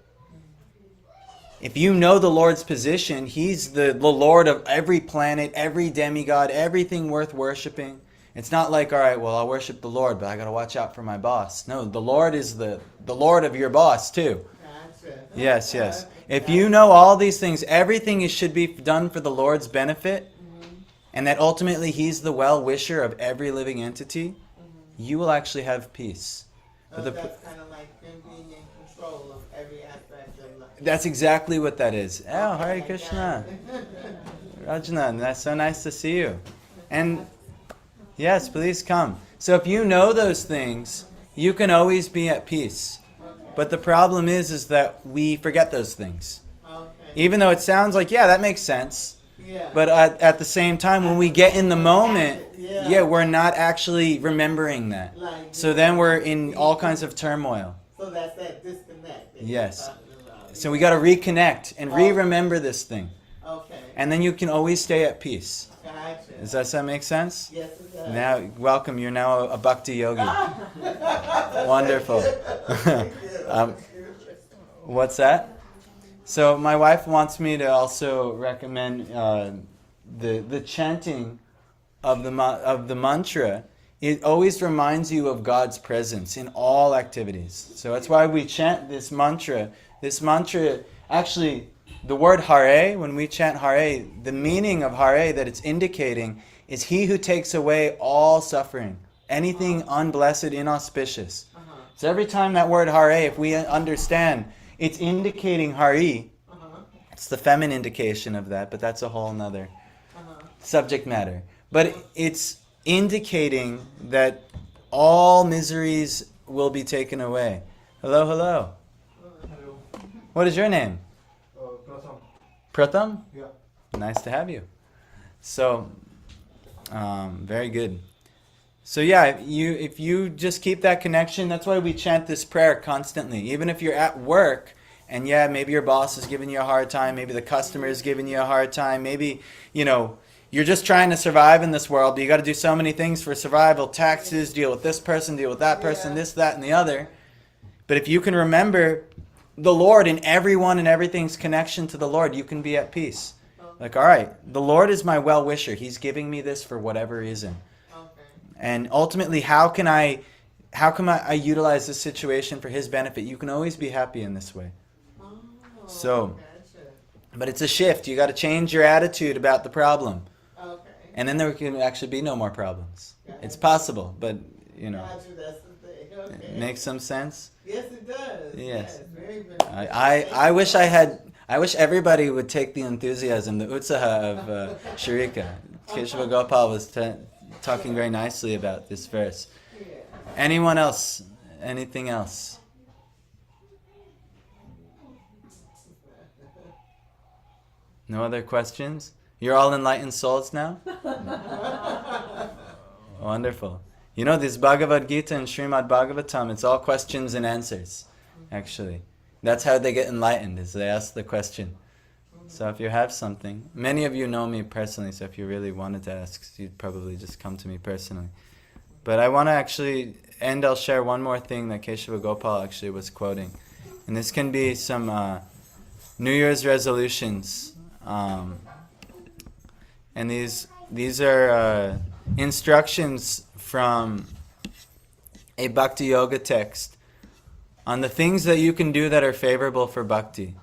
If you know the Lord's position, He's the Lord of every planet, every demigod, everything worth worshiping. It's not like, all right, well, I'll worship the Lord, but I got to watch out for my boss. No, the Lord is the Lord of your boss too. Gotcha. Yes, yes. If you know all these things, everything should be done for the Lord's benefit, and that ultimately He's the well-wisher of every living entity, you will actually have peace. But That's kind of like Him being in control of every aspect of life. that's exactly what that is. Oh, Hare Krishna. Rajna, that's so nice to see you. And yes, please come. So if you know those things, you can always be at peace. But the problem is that we forget those things. Okay. Even though it sounds like, yeah, that makes sense. Yeah. But at the same time, when we get in the moment, Yeah. we're not actually remembering that. Like, So then we're in all kinds of turmoil. So that's that disconnect. That Yes. you're talking about. So we got to reconnect and re-remember this thing. Okay. And then you can always stay at peace. Gotcha. Does that make sense? Yes, it does. Now, welcome. You're now a bhakti yogi. Wonderful. What's that? So my wife wants me to also recommend the chanting of the mantra. It always reminds you of God's presence in all activities. So that's why we chant this mantra. This mantra, actually, the word Hare, when we chant Hare, the meaning of Hare that it's indicating is He who takes away all suffering, anything unblessed, inauspicious. So every time that word Hare, if we understand, it's indicating Hari. It's the feminine indication of that, but that's a whole nother subject matter. But it's indicating that all miseries will be taken away. Hello, hello. Hello. What is your name? Pratham. Pratham? Yeah. Nice to have you. So, very good. So yeah, if you just keep that connection, that's why we chant this prayer constantly. Even if you're at work, and yeah, maybe your boss is giving you a hard time, maybe the customer is giving you a hard time, maybe, you're just trying to survive in this world, but you got to do so many things for survival, taxes, deal with this person, deal with that person, this, that, and the other. But if you can remember the Lord in everyone and everything's connection to the Lord, you can be at peace. Like, all right, the Lord is my well-wisher. He's giving me this for whatever reason. And ultimately, how can I utilize this situation for His benefit? You can always be happy in this way. So, but it's a shift. You got to change your attitude about the problem. Okay. And then there can actually be no more problems. It's possible, but, Gotcha, that's the thing. Okay. it makes some sense. Yes, it does. Yes. Very good. I wish everybody would take the enthusiasm, the utsaha of Sharika. Keshava Gopal was talking very nicely about this verse. Yeah. Anyone else? Anything else? No other questions? You're all enlightened souls now? Wonderful. This Bhagavad Gita and Srimad Bhagavatam, it's all questions and answers, actually. That's how they get enlightened, is they ask the question. So if you have something, many of you know me personally, so if you really wanted to ask, you'd probably just come to me personally. But I want to actually, and I'll share one more thing that Keshava Gopal actually was quoting. And this can be some New Year's resolutions. And these are instructions from a Bhakti Yoga text on the things that you can do that are favorable for Bhakti.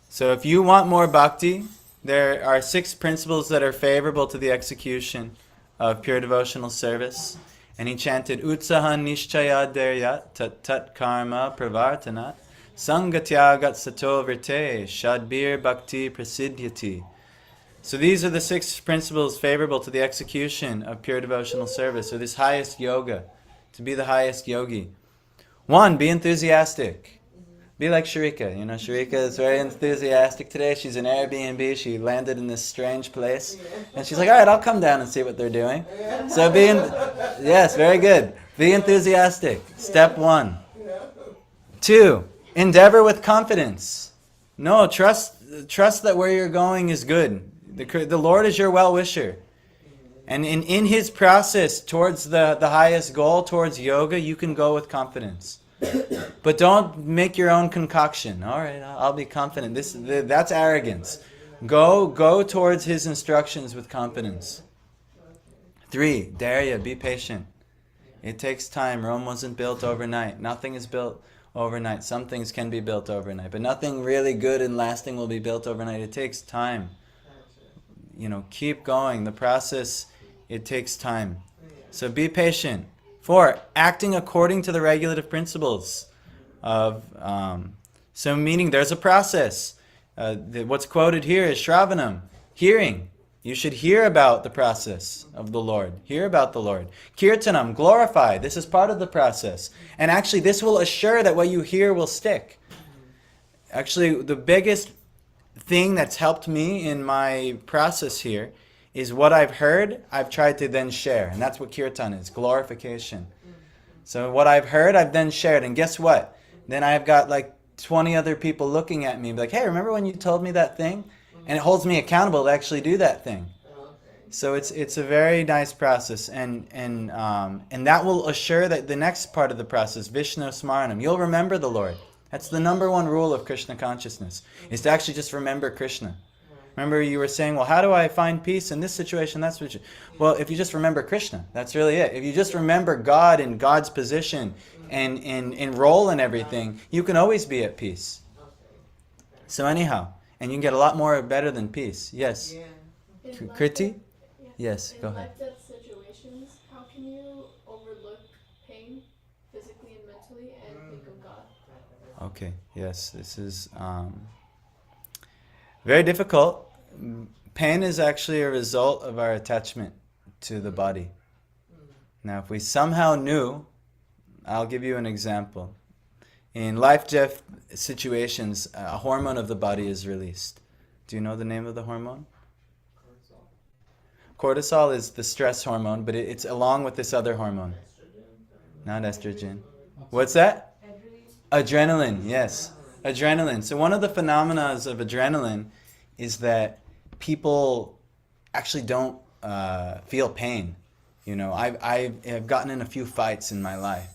So if you want more Bhakti, there are 6 principles that are favorable to the execution of pure devotional service. And he chanted, Utsahan Nishchaya Deryat Tat Tat Karma Pravartanat Sangatyagat Sato Vrte Shadbir Bhakti Prasiddhyati. So these are the 6 principles favorable to the execution of pure devotional service, or this highest yoga, to be the highest yogi. 1, be enthusiastic. Be like Sharika. Sharika is very enthusiastic today. She's in Airbnb. She landed in this strange place. And she's like, all right, I'll come down and see what they're doing. So yes, very good. Be enthusiastic. Step 1. 2, endeavor with confidence. No, trust that where you're going is good. The Lord is your well-wisher. And in His process towards the highest goal, towards yoga, you can go with confidence. But don't make your own concoction. All right, I'll be confident. That's arrogance. Go towards His instructions with confidence. 3, Dairya, be patient. It takes time. Rome wasn't built overnight. Nothing is built overnight. Some things can be built overnight, but nothing really good and lasting will be built overnight. It takes time. Keep going. The process, it takes time. So be patient. 4, acting according to the regulative principles of, so meaning there's a process. What's quoted here is Shravanam, hearing. You should hear about the process of the Lord. Hear about the Lord. Kirtanam, glorify. This is part of the process. And actually this will assure that what you hear will stick. Actually, the biggest thing that's helped me in my process here is what I've heard, I've tried to then share. And that's what kirtan is, glorification. So what I've heard, I've then shared. And guess what? Then I've got like 20 other people looking at me and be like, hey, remember when you told me that thing? And it holds me accountable to actually do that thing. So it's a very nice process. And that will assure that the next part of the process, Vishnu Smaranam, you'll remember the Lord. That's the number 1 rule of Krishna consciousness, is to actually just remember Krishna. Remember you were saying, well, how do I find peace in this situation, that situation? Well, if you just remember Krishna, that's really it. If you just remember God and God's position and role in everything, you can always be at peace. So anyhow, and you can get a lot more better than peace. Yes? Kriti? Yes, go ahead. In life-death situations, how can you overlook pain, physically and mentally, and think of God? Okay, yes, this is very difficult. Pain is actually a result of our attachment to the body. Now, if we somehow knew, I'll give you an example. In life-death situations, a hormone of the body is released. Do you know the name of the hormone? Cortisol is the stress hormone, but it's along with this other hormone. Not estrogen. What's that? Adrenaline, yes. Adrenaline. So one of the phenomena of adrenaline is that people actually don't feel pain. I've gotten in a few fights in my life,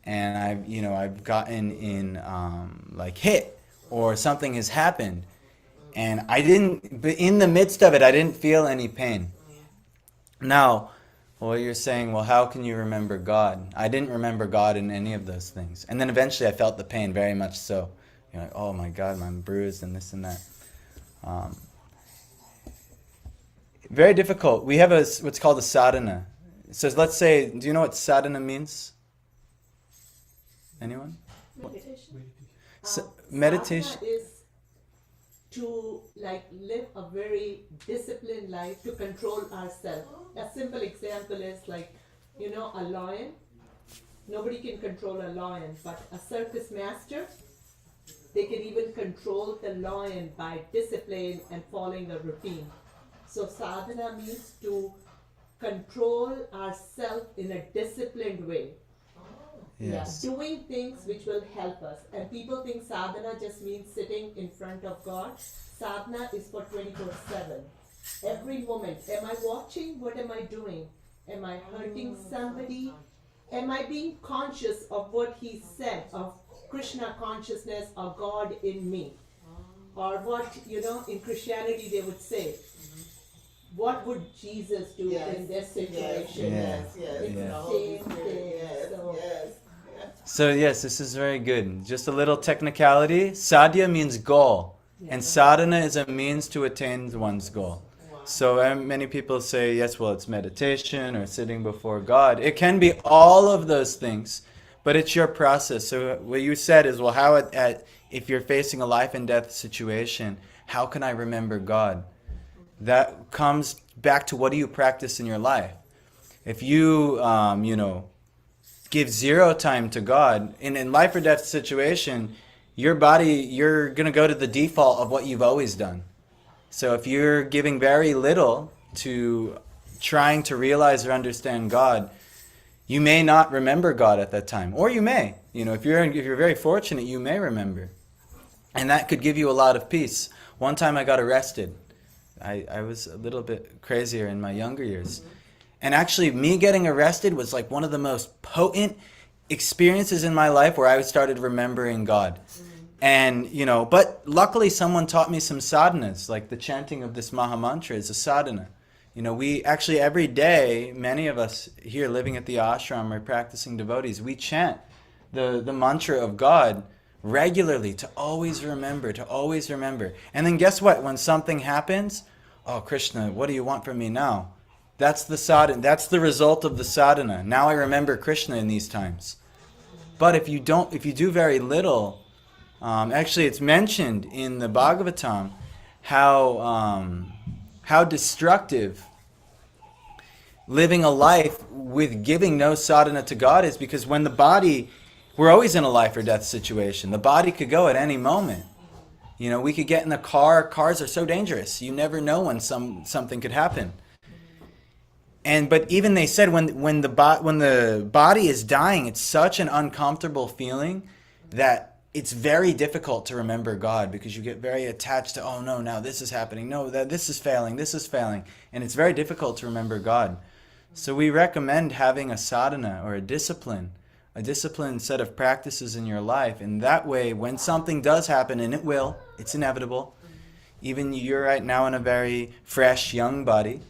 and I've gotten in hit, or something has happened, and but in the midst of it, I didn't feel any pain. Now, well, you're saying, well, how can you remember God? I didn't remember God in any of those things. And then eventually I felt the pain, very much so. You're like, oh my God, I'm bruised and this and that. Very difficult. We have what's called a sadhana. So let's say, do you know what sadhana means? Anyone? Meditation. Meditation. Sadhana is to live a very disciplined life, to control ourselves. A simple example is a lion. Nobody can control a lion, but a circus master, they can even control the lion by discipline and following a routine. So sadhana means to control ourselves in a disciplined way. Yes. Yeah, doing things which will help us. And people think sadhana just means sitting in front of God. Sadhana is for 24/7. Every moment. Am I watching? What am I doing? Am I hurting somebody? Am I being conscious of what he said, of Krishna consciousness or God in me? Or what, in Christianity they would say, what would Jesus do in this situation? Yes, yes, It's the the Holy same Spirit, thing. yes, So- yes. So yes, this is very good. Just a little technicality. Sadhya means goal, and sadhana is a means to attain one's goal. So many people say, yes, well, it's meditation or sitting before God. It can be all of those things, but it's your process. So what you said is, well, how if you're facing a life and death situation, how can I remember God? That comes back to, what do you practice in your life? If you, give zero time to God, in life or death situation, your body, you're going to go to the default of what you've always done. So if you're giving very little to trying to realize or understand God, you may not remember God at that time. Or you may. If you're very fortunate, you may remember. And that could give you a lot of peace. One time I got arrested. I was a little bit crazier in my younger years. And actually, me getting arrested was like one of the most potent experiences in my life where I started remembering God. And, but luckily someone taught me some sadhanas, like the chanting of this Maha Mantra is a sadhana. We actually every day, many of us here living at the ashram or practicing devotees, we chant the mantra of God regularly to always remember. And then guess what? When something happens, oh, Krishna, what do you want from me now? That's the sadhana. That's the result of the sadhana. Now I remember Krishna in these times. But if you do very little, actually it's mentioned in the Bhagavatam how destructive living a life with giving no sadhana to God is, because when the body, we're always in a life or death situation. The body could go at any moment. We could get in a car. Cars are so dangerous. You never know when something could happen. But even they said when the body is dying, it's such an uncomfortable feeling that it's very difficult to remember God, because you get very attached to, oh no, now this is happening. No, this is failing. And it's very difficult to remember God. So we recommend having a sadhana or a discipline set of practices in your life. And that way, when something does happen, and it will, it's inevitable. Even you're right now in a very fresh, young body.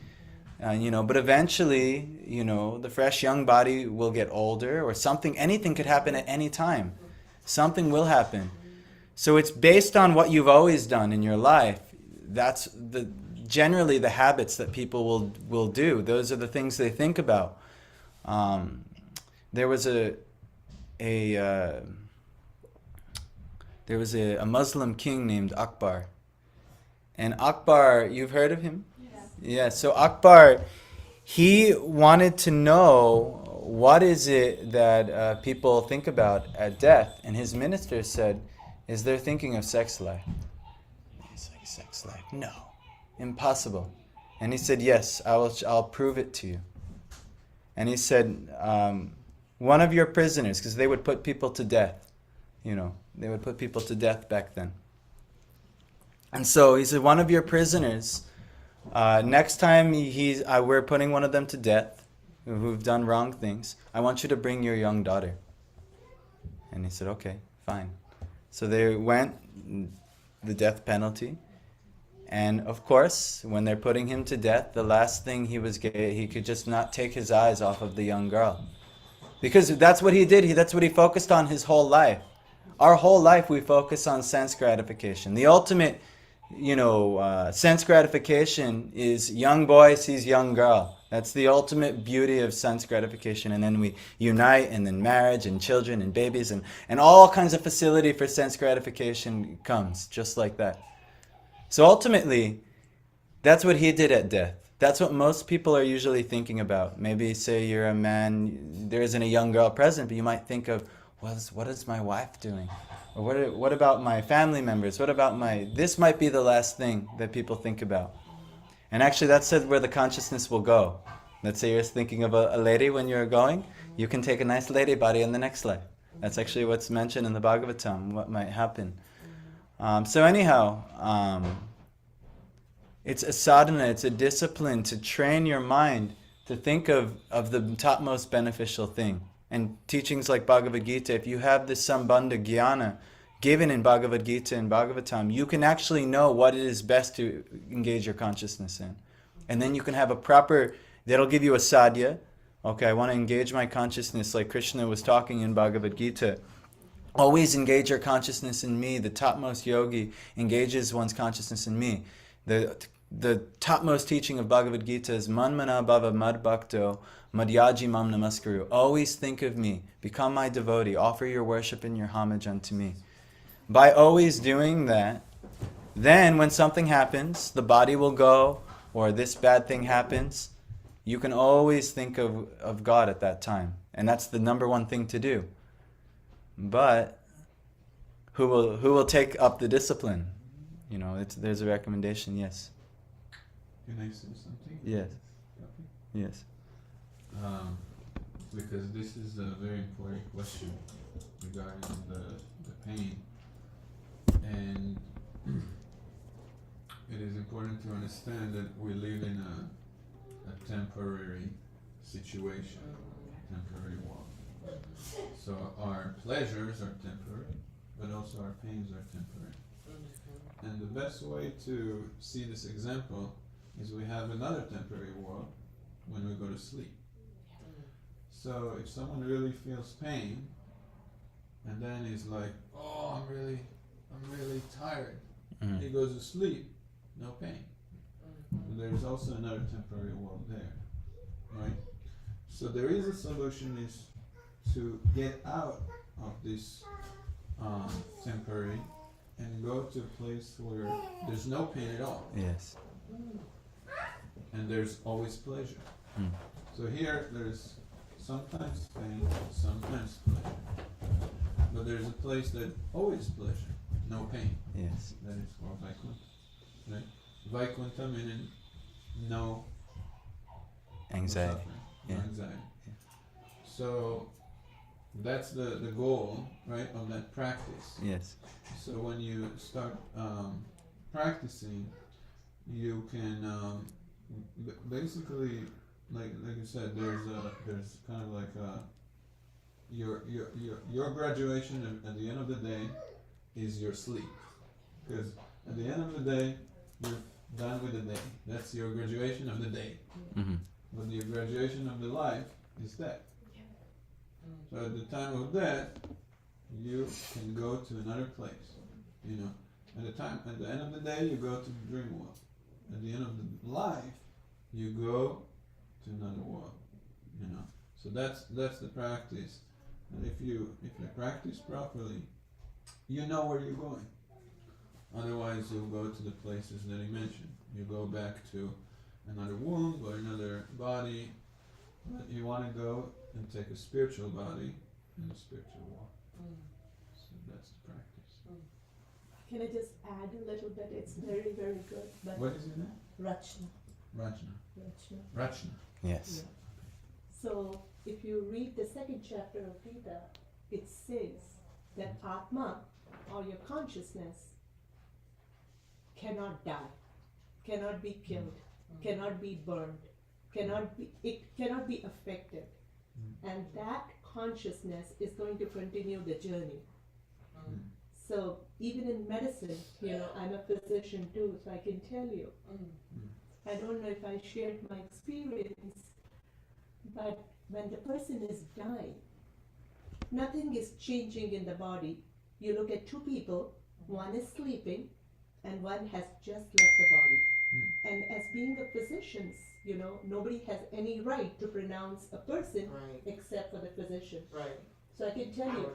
But eventually, the fresh young body will get older, or anything could happen at any time. Something will happen. So it's based on what you've always done in your life. That's generally the habits that people will do. Those are the things they think about. There was a Muslim king named Akbar. And Akbar, you've heard of him? Yeah, so Akbar, he wanted to know, what is it that people think about at death? And his minister said, is there thinking of sex life? He's like, sex life? No, impossible. And he said, yes, I'll prove it to you. And he said, one of your prisoners, because they would put people to death. They would put people to death back then. And so he said, one of your prisoners, next time we're putting one of them to death, who've done wrong things, I want you to bring your young daughter. And he said, okay, fine. So they went, the death penalty. And of course, when they're putting him to death, the last thing he could just not take his eyes off of the young girl. Because that's what he did. That's what he focused on his whole life. Our whole life we focus on sense gratification. The ultimate sense gratification is young boy sees young girl. That's the ultimate beauty of sense gratification. And then we unite, and then marriage and children and babies and all kinds of facility for sense gratification comes just like that. So ultimately, that's what he did at death. That's what most people are usually thinking about. Maybe say you're a man, there isn't a young girl present, but you might think of, what is my wife doing? Or what about my family members? This might be the last thing that people think about. And actually that's where the consciousness will go. Let's say you're thinking of a lady when you're going, you can take a nice lady body in the next life. That's actually what's mentioned in the Bhagavatam, what might happen. So anyhow, it's a sadhana, it's a discipline to train your mind to think of the topmost beneficial thing. And teachings like Bhagavad Gita, if you have this sambandha jnana given in Bhagavad Gita and Bhagavatam, you can actually know what it is best to engage your consciousness in. And then you can have a proper, that'll give you a sadhya. Okay, I want to engage my consciousness like Krishna was talking in Bhagavad Gita. Always engage your consciousness in me. The topmost yogi engages one's consciousness in me. The topmost teaching of Bhagavad Gita is Manmana Bhava Mad Bhakto Madhyaji Mam Namaskaru. Always think of me. Become my devotee. Offer your worship and your homage unto me. By always doing that, then when something happens, the body will go, or this bad thing happens, you can always think of God at that time. And that's the number one thing to do. But who will take up the discipline? You know, there's a recommendation, yes. Can I say something? Yes. Copy? Yes. Because this is a very important question regarding the pain. And it is important to understand that we live in a temporary situation, temporary world. So our pleasures are temporary, but also our pains are temporary. And the best way to see this example is we have another temporary world when we go to sleep. So if someone really feels pain, and then he's like, oh, I'm really tired. Mm-hmm. He goes to sleep, no pain. But there's also another temporary world there, right? So there is a solution is to get out of this temporary and go to a place where there's no pain at all. Yes. And there's always pleasure. Mm. So here there's sometimes pain, sometimes pleasure. But there's a place that always pleasure, no pain. Yes. That is called Vaikuntha. Right? Vaikuntha meaning no Anxiety. suffering, Yeah. no anxiety. So that's the goal, right, of that practice. Yes. So when you start practicing, you can basically, like you said, there's kind of like your graduation at the end of the day is your sleep, because at the end of the day you're done with the day. That's your graduation of the day. Mm-hmm. But your graduation of the life is death. So at the time of death, you can go to another place. You know, at the end of the day, you go to the dream world. At the end of the life, you go to another world. You know, so that's the practice. And if you practice properly, you know where you're going. Otherwise, you'll go to the places that he mentioned. You go back to another womb or another body. But you want to go and take a spiritual body and a spiritual walk. So that's the practice. Can I just add a little bit? It's very, very good. But What is your name? Rachna. Rachna. Rachna. Rachna. Yes. So if you read the second chapter of Gita, it says that Atma, or your consciousness, cannot die, cannot be killed, cannot be burned, it cannot be affected. And that consciousness is going to continue the journey. So even in medicine, I'm a physician too, so I can tell you. I don't know if I shared my experience, but when the person is dying, nothing is changing in the body. You look at two people, one is sleeping and one has just left the body. And as being a physician, nobody has any right to pronounce a person except for the physician. Right. So I can tell you,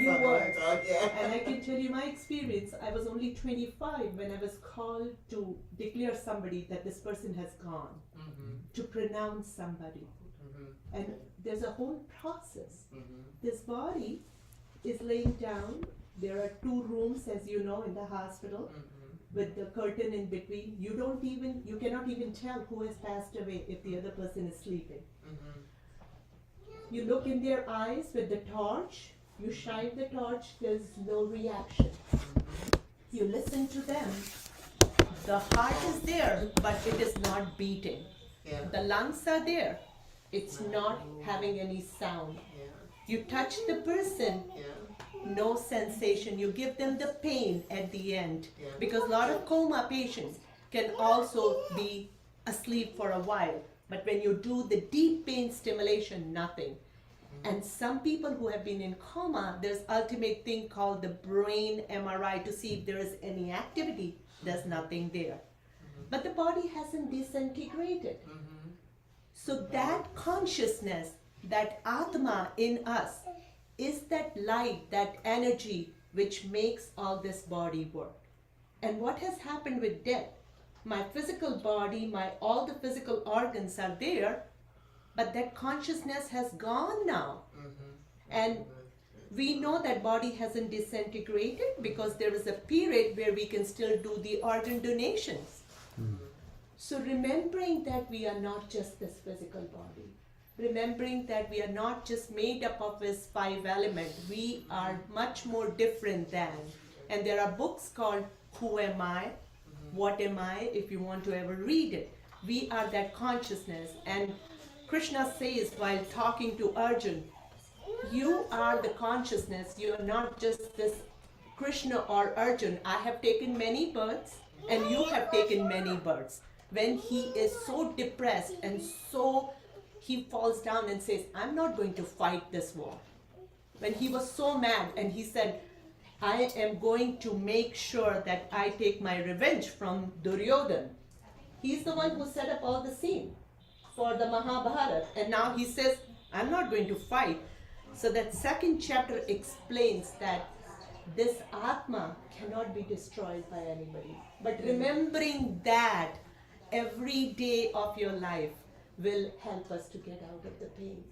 You you were, yeah. and I can tell you my experience. I was only 25 when I was called to declare somebody that this person has gone, to pronounce somebody. And there's a whole process. This body is laying down. There are 2 rooms, as you know, in the hospital. with the curtain in between, you cannot even tell who has passed away if the other person is sleeping. You look in their eyes with the torch, you shine the torch, there's no reaction. You listen to them, the heart is there, but it is not beating. Yeah. The lungs are there, it's not having any sound. Yeah. You touch the person, Yeah. no sensation. You give them the pain at the end. Yeah. Because a lot of coma patients can also be asleep for a while. But when you do the deep pain stimulation, nothing. And some people who have been in coma, there's ultimate thing called the brain MRI to see if there is any activity. There's nothing there. But the body hasn't disintegrated. So that consciousness, that Atma in us, is that light, that energy which makes all this body work. And what has happened with death? My physical body, all the physical organs are there, but that consciousness has gone now. And we know that body hasn't disintegrated because there is a period where we can still do the organ donations. So remembering that we are not just this physical body, remembering that we are not just made up of this 5 elements, we are much more different than. And there are books called Who Am I? What Am I? If you want to ever read it. We are that consciousness. And Krishna says while talking to Arjun, you are the consciousness, you are not just this Krishna or Arjun. I have taken many births and you have taken many births. When he is so depressed and he falls down and says, I'm not going to fight this war. When he was so mad and he said, I am going to make sure that I take my revenge from Duryodhana. He's the one who set up all the scene for the Mahabharata. And now he says, I'm not going to fight. So that second chapter explains that this Atma cannot be destroyed by anybody. But remembering that every day of your life will help us to get out of the pain.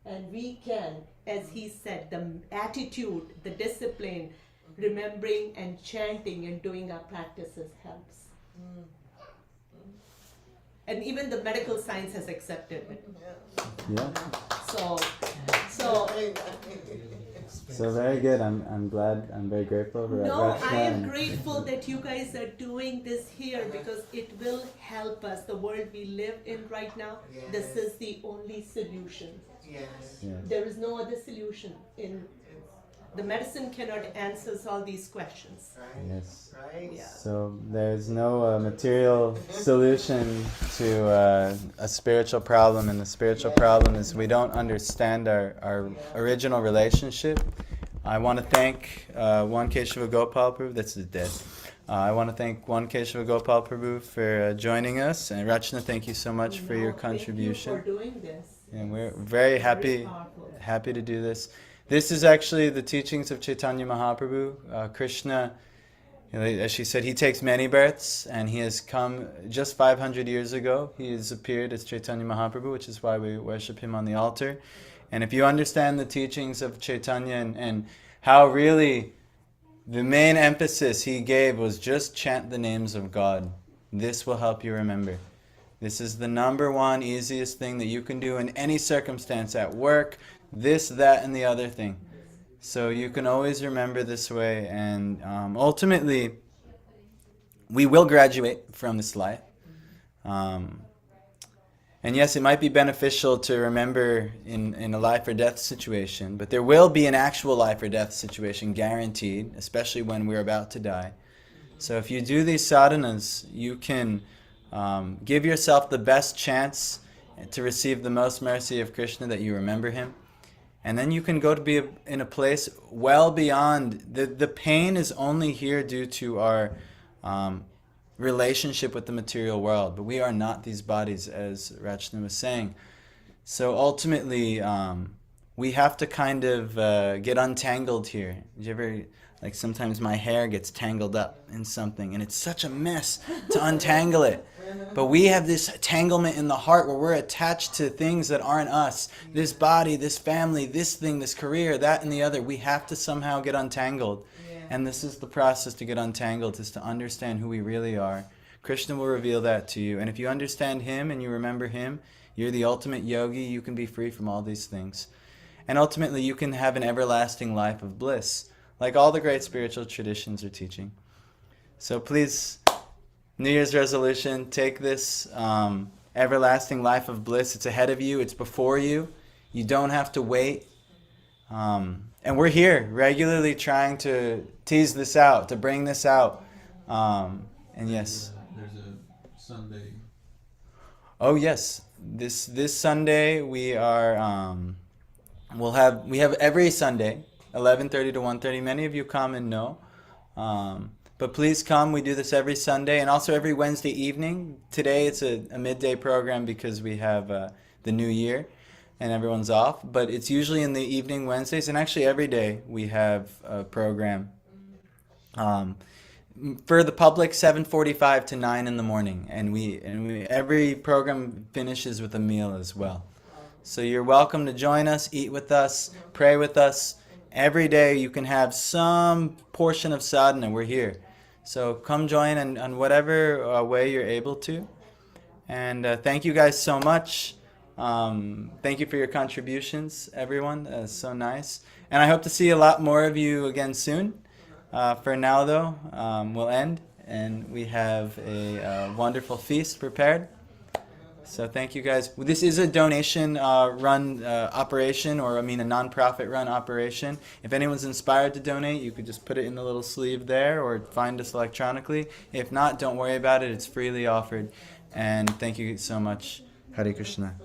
And we can, as he said, the attitude, the discipline, remembering and chanting and doing our practices helps. And even the medical science has accepted it. Yeah. So very good. I'm glad. I'm very grateful for no, I am grateful that you guys are doing this here because it will help us. The world we live in right now, this is the only solution. Yes. There is no other solution. The medicine cannot answer all these questions. Right. Yes. Right. Yeah. So there's no material solution to a spiritual problem, and the spiritual problem is we don't understand our original relationship. I want to thank One Keshava Gopal Prabhu. That's his dead. I want to thank One Keshava Gopal Prabhu for joining us, and Rachna, thank you so much for your contribution. Thank you for doing this. And we're very happy to do this. This is actually the teachings of Chaitanya Mahaprabhu. Krishna, as she said, he takes many births, and he has come just 500 years ago. He has appeared as Chaitanya Mahaprabhu, which is why we worship him on the altar. And if you understand the teachings of Chaitanya and how really the main emphasis he gave was just chant the names of God, this will help you remember. This is the number one easiest thing that you can do in any circumstance, at work, this, that, and the other thing. So you can always remember this way, and ultimately, we will graduate from this life. And yes, it might be beneficial to remember in a life or death situation, but there will be an actual life or death situation guaranteed, especially when we're about to die. So if you do these sadhanas, you can give yourself the best chance to receive the most mercy of Krishna, that you remember him. And then you can go to be in a place well beyond. The pain is only here due to our relationship with the material world. But we are not these bodies, as Rachna was saying. So ultimately, we have to kind of get untangled here. Did you ever, like sometimes my hair gets tangled up in something, and it's such a mess to untangle it. But we have this entanglement in the heart where we're attached to things that aren't us. This body, this family, this thing, this career, that and the other. We have to somehow get untangled. And this is the process to get untangled, is to understand who we really are. Krishna will reveal that to you. And if you understand him and you remember him, you're the ultimate yogi. You can be free from all these things. And ultimately, you can have an everlasting life of bliss, like all the great spiritual traditions are teaching. So please, New Year's resolution, take this everlasting life of bliss. It's ahead of you. It's before you. You don't have to wait. And we're here regularly trying to tease this out, to bring this out. And yes. There's a Sunday. Oh yes, this Sunday we are. We have every Sunday, 11:30 to 1:30. Many of you come and know. But please come. We do this every Sunday and also every Wednesday evening. Today it's a midday program because we have the new year and everyone's off. But it's usually in the evening Wednesdays, and actually every day we have a program. For the public, 7:45 to 9 in the morning, and we every program finishes with a meal as well. So you're welcome to join us, eat with us, pray with us. Every day you can have some portion of sadhana. We're here. So come join in whatever way you're able to. And thank you guys so much. Thank you for your contributions, everyone. That's so nice. And I hope to see a lot more of you again soon. For now, though, we'll end. And we have a wonderful feast prepared. So thank you guys. This is a donation run operation, or a non-profit run operation. If anyone's inspired to donate, you could just put it in the little sleeve there or find us electronically. If not, don't worry about it. It's freely offered. And thank you so much. Hare Krishna.